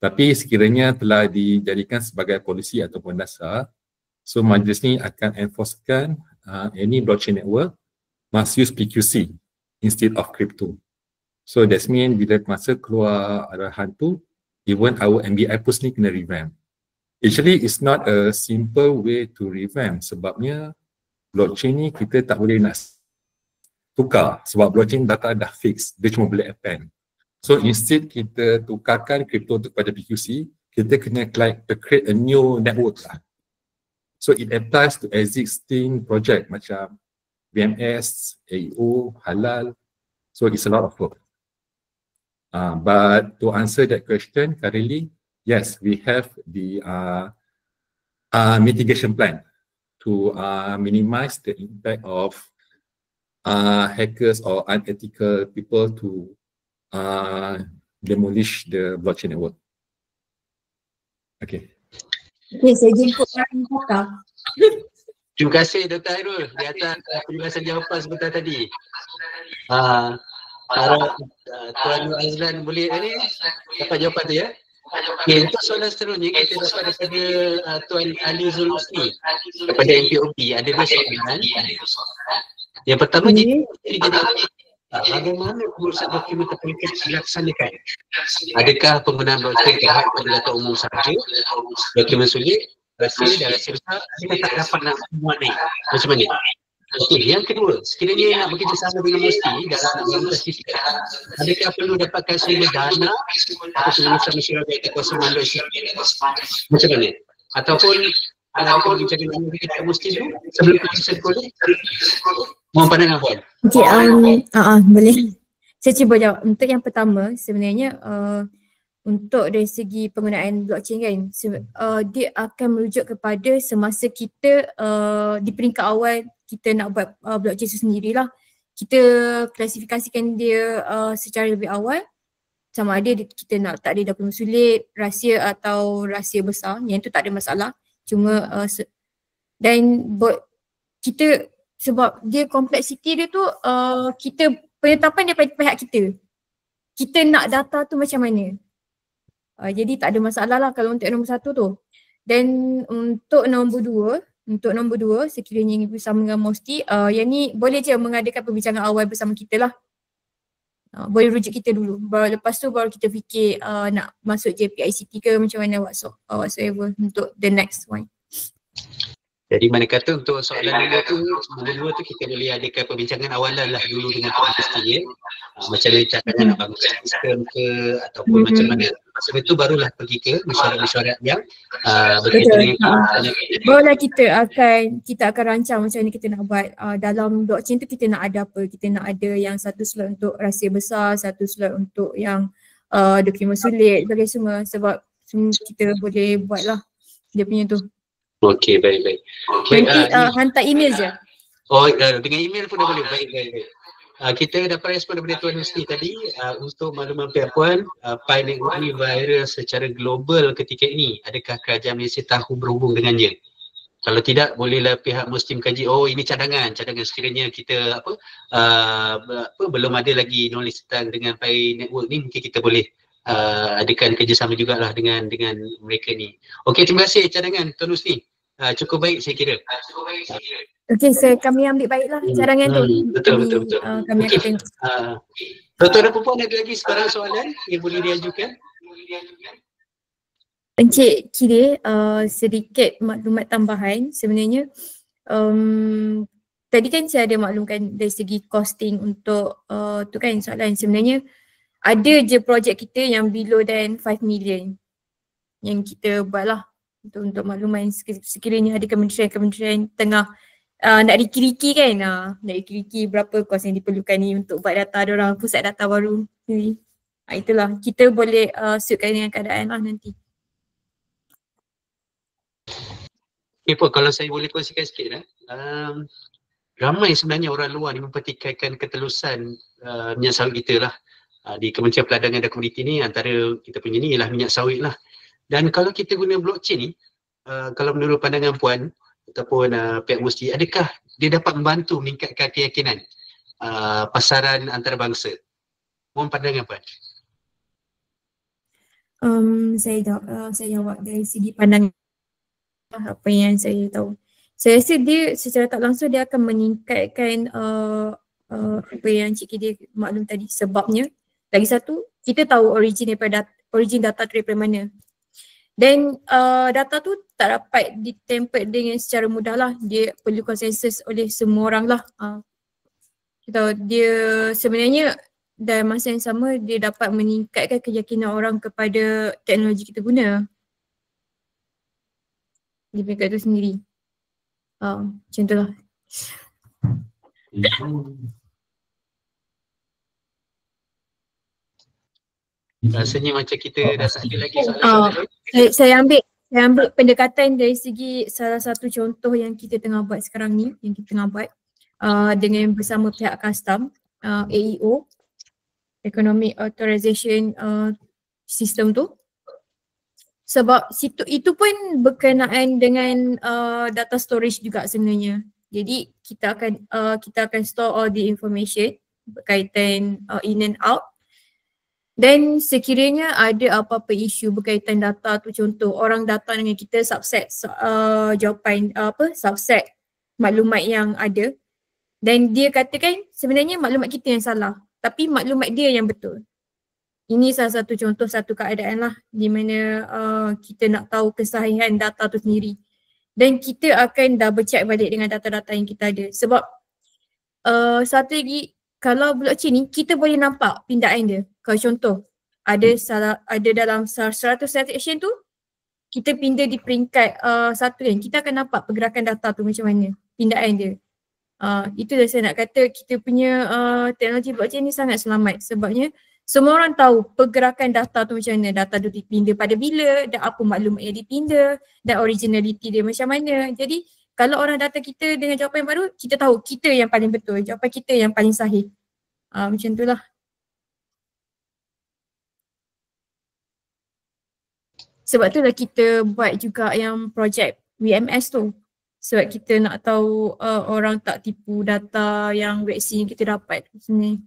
Tapi sekiranya telah dijadikan sebagai polisi ataupun dasar, so majlis ni akan enforcekan any blockchain network must use PQC instead of crypto. So that means bila masa keluar arahan tu, even our MBI post ni kena revamp. Actually it's not a simple way to revamp sebabnya blockchain ni kita tak boleh nak tukar sebab blockchain data dah fix, dia cuma boleh append. So instead kita tukarkan crypto tu kepada PQC, kita kena create a new network lah. So it applies to existing project macam BMS, AEO, Halal. So it's a lot of work. But to answer that question currently, yes, we have the mitigation plan to minimize the impact of hackers or unethical people to demolish the blockchain network. Okay. Okay, saya jemput orang kita. Terima kasih Dr. Hairul di atas penjelasan jawapan sebentar tadi. Harap Tuan Nur Azlan boleh dapat jawapan tu ya. Okay, untuk soalan seterusnya kita dapat daripada Tuan Ali Zulhusni daripada MPOB. Ada dua soalan. Yang pertama jadi bagaimana pengurusan dokumen terperinkat dilaksanakan? Adakah penggunaan blockchain terhad pada data umum sahaja? Dokumen sulit, rahsia dan rahsia besar kita tak dapat nak memuatkan. Macam mana? Okey, yang kedua, sekiranya nak bekerjasama dengan Mosti dalam investigasi, adakah perlu dapatkan sumber dana atau pengurusan masyarakat kuasa mandor? Macam mana? ataupun perbincangan dengan kita mesti tu sebelum kita sekolah. Mohon pandangan Puan. Okay, boleh. Saya cuba jawab. Untuk yang pertama, sebenarnya untuk dari segi penggunaan blockchain kan, dia akan merujuk kepada semasa kita di peringkat awal kita nak buat blockchain itu sendirilah. Kita klasifikasikan dia secara lebih awal, sama ada kita nak tak ada dokumen sulit, rahsia atau rahsia besar, yang itu tak ada masalah. Cuma dan kita, sebab dia kompleksiti dia tu kita penetapan daripada pihak kita nak data tu macam mana. Jadi tak ada masalah lah kalau untuk nombor satu tu. Dan untuk nombor dua sekiranya ingin bersama dengan Mosti, yang ni boleh je mengadakan perbincangan awal bersama kita lah. Boleh rujuk kita dulu, lepas tu baru kita fikir nak masuk JPICT ke macam mana whatsoever untuk the next one. Jadi mana kata untuk soalan nombor dua tu kita boleh adakan perbincangan awalan lah dulu dengan Puan Mosti ya. Macam mana cadangan nak bangun sistem ke ataupun macam mana. Sebab itu barulah pergi ke mesyuarat-mesyuarat yang berkaitan dengan barulah kita akan rancang macam mana kita nak buat. Dalam blockchain tu kita nak ada apa? Kita nak ada yang satu slot untuk rahsia besar, satu slot untuk yang dokumen sulit, semua. Sebab kita boleh buat lah dia punya tu. Okey, baik. Nanti hantar email je. Dengan email pun dah boleh. Baik. Kita dapat respon daripada Tuan Husni tadi untuk makluman pihak Puan, Pi Network ni viral secara global ketika ini. Adakah kerajaan Malaysia tahu berhubung dengannya? Kalau tidak, bolehlah pihak Muslim kaji, ini cadangan sekiranya kita belum ada lagi knowledge tentang dengan Pi Network ni, mungkin kita boleh adakan kerjasama jugalah dengan mereka ni. Okey, terima kasih cadangan Tuan Husni. Cukup baik saya kira. Okey, kami ambil baiklah cadangan tu. Betul. Kami akan tengok. Tuan-tuan dan puan ada lagi sebarang soalan yang boleh diajukan? Encik Kire, sedikit maklumat tambahan sebenarnya. Tadi kan saya ada maklumkan dari segi costing untuk tu kan soalan. Sebenarnya ada je projek kita yang below than 5 million yang kita buat lah untuk makluman sekiranya ada kementerian tengah nak riki-riki kan, nak riki-riki berapa kos yang diperlukan ni untuk buat data diorang, pusat data baru ni. Itulah, kita boleh suitkan dengan keadaan lah nanti. Okay, Puan, kalau saya boleh kongsikan sikit ramai sebenarnya orang luar ni mempertikaikan ketelusan minyak sawit kita lah. Di Kementerian Perdagangan dan Komoditi ni antara kita punya ni ialah minyak sawit lah. Dan kalau kita guna blockchain ni, kalau menurut pandangan Puan ataupun pihak Musti, adakah dia dapat membantu meningkatkan keyakinan pasaran antarabangsa? Mohon pandangan Puan. Saya jawab dari segi pandangan apa yang saya tahu. Saya rasa dia secara tak langsung dia akan meningkatkan apa yang Cik Kidi maklum tadi, sebabnya lagi satu, kita tahu origin data tu daripada mana. Dan data tu tak dapat ditempered dengan secara mudah lah. Dia perlu konsensus oleh semua orang lah. Kita tahu dia sebenarnya dalam masa yang sama dia dapat meningkatkan keyakinan orang kepada teknologi kita guna. Di peringkat tu sendiri. Macam tu lah. Rasanya macam kita dah tak ada lagi soalan. Saya ambil pendekatan dari segi salah satu contoh yang kita tengah buat sekarang ni, yang kita tengah buat dengan bersama pihak custom, AEO, Economic Authorization System tu. Sebab itu pun berkenaan dengan data storage juga sebenarnya. Jadi kita akan store all the information berkaitan in and out. Dan sekiranya ada apa-apa isu berkaitan data tu, contoh orang datang dengan kita subset jawapan subset maklumat yang ada, dan dia katakan sebenarnya maklumat kita yang salah tapi maklumat dia yang betul. Ini salah satu contoh satu keadaan lah di mana kita nak tahu kesahihan data tu sendiri, dan kita akan double check balik dengan data-data yang kita ada. Sebab satu lagi, kalau blockchain ni kita boleh nampak pindaan dia. Kalau contoh ada dalam 100 transaction tu kita pindah di peringkat satu kan, kita akan nampak pergerakan data tu macam mana, pindaan dia. Itu dah saya nak kata kita punya teknologi blockchain ni sangat selamat sebabnya semua orang tahu pergerakan data tu macam mana, data tu dipindah pada bila dan apa maklumat yang dipindah dan originality dia macam mana. Jadi kalau orang data kita dengan jawapan yang baru, kita tahu kita yang paling betul, jawapan kita yang paling sahih. Macam tu lah. Sebab tu lah kita buat juga yang projek WMS tu. Sebab kita nak tahu orang tak tipu data yang vaksin kita dapat sebenarnya.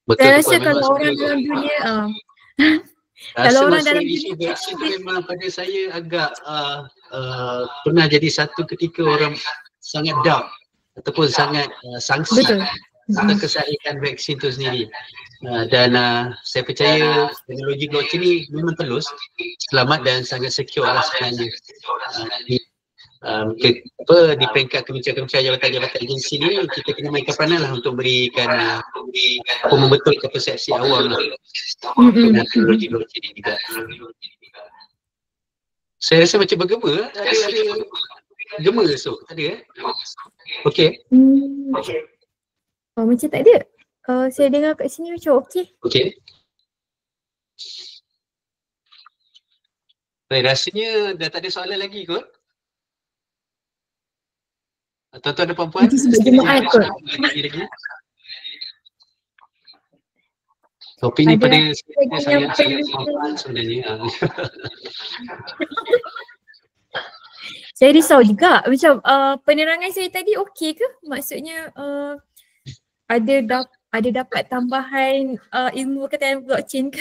Betul. Saya rasa kalau orang dalam dunia kalau orang dalam isu vaksin tu memang pada saya agak pernah jadi satu ketika orang sangat doubt ataupun sangat sangsi tentang kesahihan vaksin tu sendiri. Dan saya percaya teknologi blockchain ni memang telus, selamat dan sangat secure lah sebenarnya. Di peringkat kementerian-kementerian jabatan-jabatan agensi ni kita kena mainkan peranan lah untuk berikan membetulkan persepsi awam lah dengan teknologi blockchain ni juga. Saya rasa macam bergema, ada gema so, ada okey. Macam tak ada. Saya dengar kat sini macam okey. Okey. Baik, rasanya dah tak ada soalan lagi kot. Tuan-tuan dan puan-puan, jemaat kot. Topik ni pada saya puan sebenarnya. Saya risau juga macam penerangan saya tadi okey ke? Maksudnya ada dapat tambahan ilmu berkaitan blockchain ke?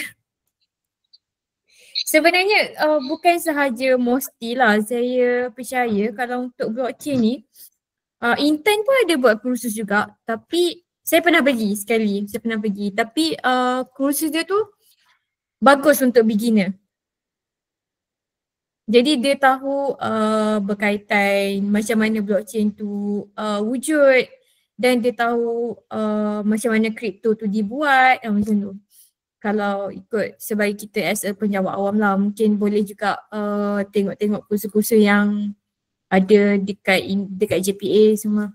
Sebenarnya bukan sahaja mestilah saya percaya kalau untuk blockchain ni Intan pun ada buat kursus juga, tapi saya pernah pergi sekali, tapi kursus dia tu bagus untuk beginner. Jadi dia tahu berkaitan macam mana blockchain tu wujud dan dia tahu macam mana kripto tu dibuat, macam tu. Kalau ikut sebagai kita as a penjawat awam lah, mungkin boleh juga tengok-tengok kursus-kursus yang ada dekat JPA semua.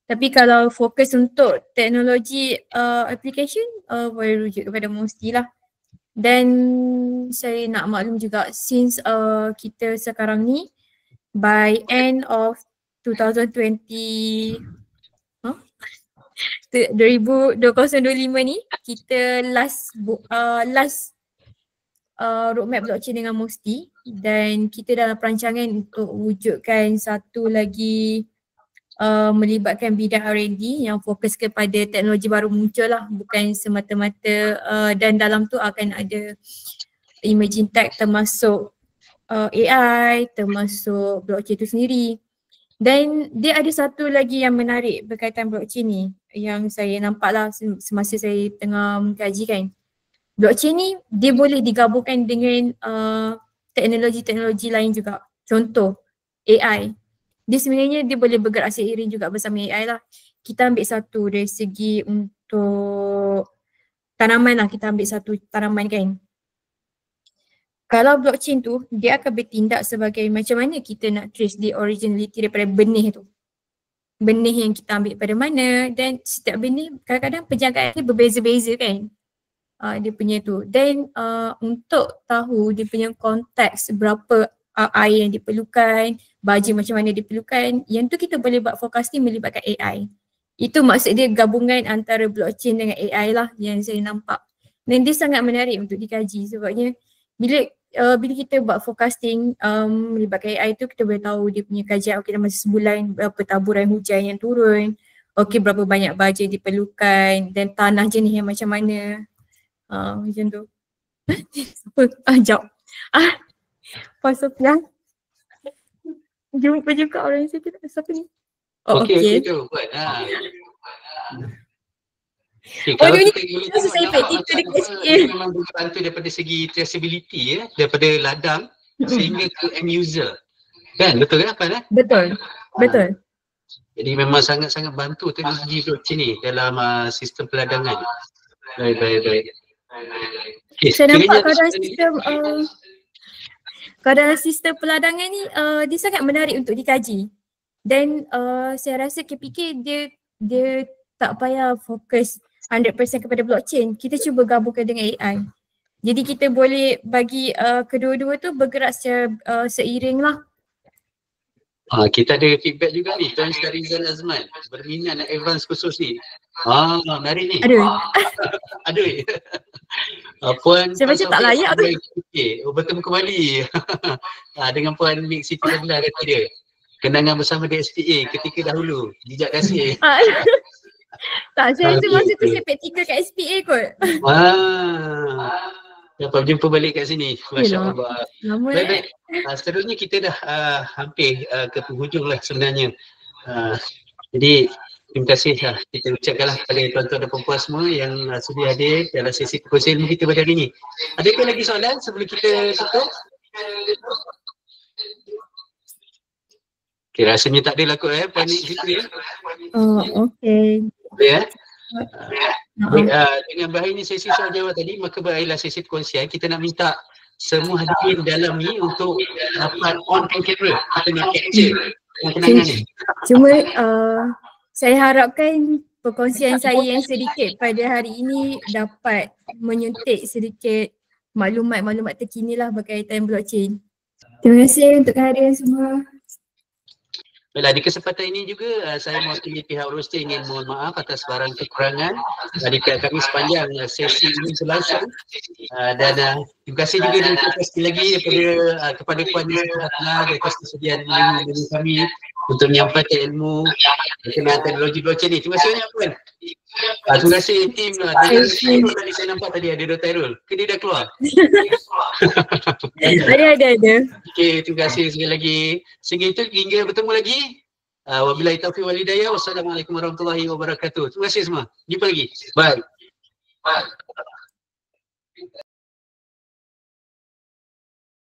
Tapi kalau fokus untuk teknologi application boleh rujuk kepada Musti lah. Dan saya nak maklum juga since kita sekarang ni by end of 2025 ni kita last roadmap blockchain dengan Musti dan kita dalam perancangan untuk wujudkan satu lagi melibatkan bidang R&D yang fokus kepada teknologi baru muncul lah, bukan semata-mata dan dalam tu akan ada emerging tech termasuk AI, termasuk blockchain tu sendiri. Dan dia ada satu lagi yang menarik berkaitan blockchain ni yang saya nampak lah semasa saya tengah mengkaji kan. Blockchain ni dia boleh digabungkan dengan teknologi-teknologi lain juga. Contoh AI. Dia sebenarnya dia boleh bergerak seiring juga bersama AI lah. Kita ambil satu dari segi untuk tanaman lah, kita ambil satu tanaman kan. Kalau blockchain tu dia akan bertindak sebagai macam mana kita nak trace the originality daripada benih tu. Benih yang kita ambil pada mana dan setiap benih kadang-kadang penjagaan dia berbeza-beza kan. Dia punya tu. Dan untuk tahu dia punya konteks berapa air yang diperlukan, baja macam mana diperlukan, yang tu kita boleh buat forecasting melibatkan AI. Itu maksud dia gabungan antara blockchain dengan AI lah yang saya nampak. Dan dia sangat menarik untuk dikaji sebabnya bila kita buat forecasting melibatkan AI tu kita boleh tahu dia punya kajian dalam masa sebulan berapa taburan hujan yang turun, berapa banyak baja yang diperlukan dan tanah jenis yang macam mana. Macam tu. Apa? Jawab. Puan Sofia. Jumpa juga orang yang saya siapa ni? Okey tu buat. Kalau kita susah kita dekat sikit. Memang bantu daripada segi traceability daripada ladang sehingga ke end user. Kan? Betul kan Puan? Betul. Jadi memang sangat-sangat bantu teknologi blockchain ni dalam sistem peladangan. Baik. Saya nampak kadang sistem Kalau dalam sistem peladangan ni dia sangat menarik untuk dikaji. Dan saya rasa KPK dia tak payah fokus 100% kepada blockchain. Kita cuba gabungkan dengan AI. Jadi kita boleh bagi kedua-dua tu bergerak secara seiring lah. Kita ada feedback juga ni, Tuan Syarizal Azman berminat nak advance khusus ni. Menarik ni. Aduh. Aduh. Puan Saya macam tak layak tu. Bertemu kembali dengan Puan Nik Siti Nabila kata dia. Kenangan bersama di SPA ketika dahulu. Jejak kasih. Tak, saya rasa masa tu saya praktikal kat SPA kot. Dapat jumpa balik kat sini. Masya Allah. Baik. Seterusnya kita dah hampir ke penghujung lah sebenarnya. Jadi terima kasih lah. Kita ucapkanlah kepada tuan-tuan dan puan-puan semua yang sudi hadir dalam sesi perkongsian ilmu kita pada hari ini. Adakah lagi soalan sebelum kita tutup? Okay, rasanya tak ada lah kot Puan Nik Siti ya. Okay. Ya. Dengan berakhirnya sesi soal jawab tadi, maka berakhirlah sesi perkongsian. Kita nak minta semua hadirin dalam ni untuk dapat on camera atau nak capture kenangan ni. Cuma saya harapkan perkongsian saya yang sedikit pada hari ini dapat menyuntik sedikit maklumat-maklumat terkini lah berkaitan blockchain. Terima kasih untuk kehadiran semua. Baiklah, di kesempatan ini juga saya mewakili pihak Rosti ingin mohon maaf atas barang kekurangan dari pihak kami sepanjang sesi ini berlangsung. Dan terima kasih juga sekali lagi kepada Puan Nik Siti Nabila atas kesediaan menerima kami untuk menyampaikan ilmu berkenaan teknologi blockchain ni. Terima kasih banyak Puan. Terima kasih tim lah. Tadi saya nampak tadi ada Dr. Airul. Ke dia dah keluar? Ada. Okey, terima kasih sekali lagi. Sehingga itu hingga bertemu lagi. Wabillahi taufiq wal hidayah. Wassalamualaikum warahmatullahi wabarakatuh. Terima kasih semua. Jumpa lagi. Bye.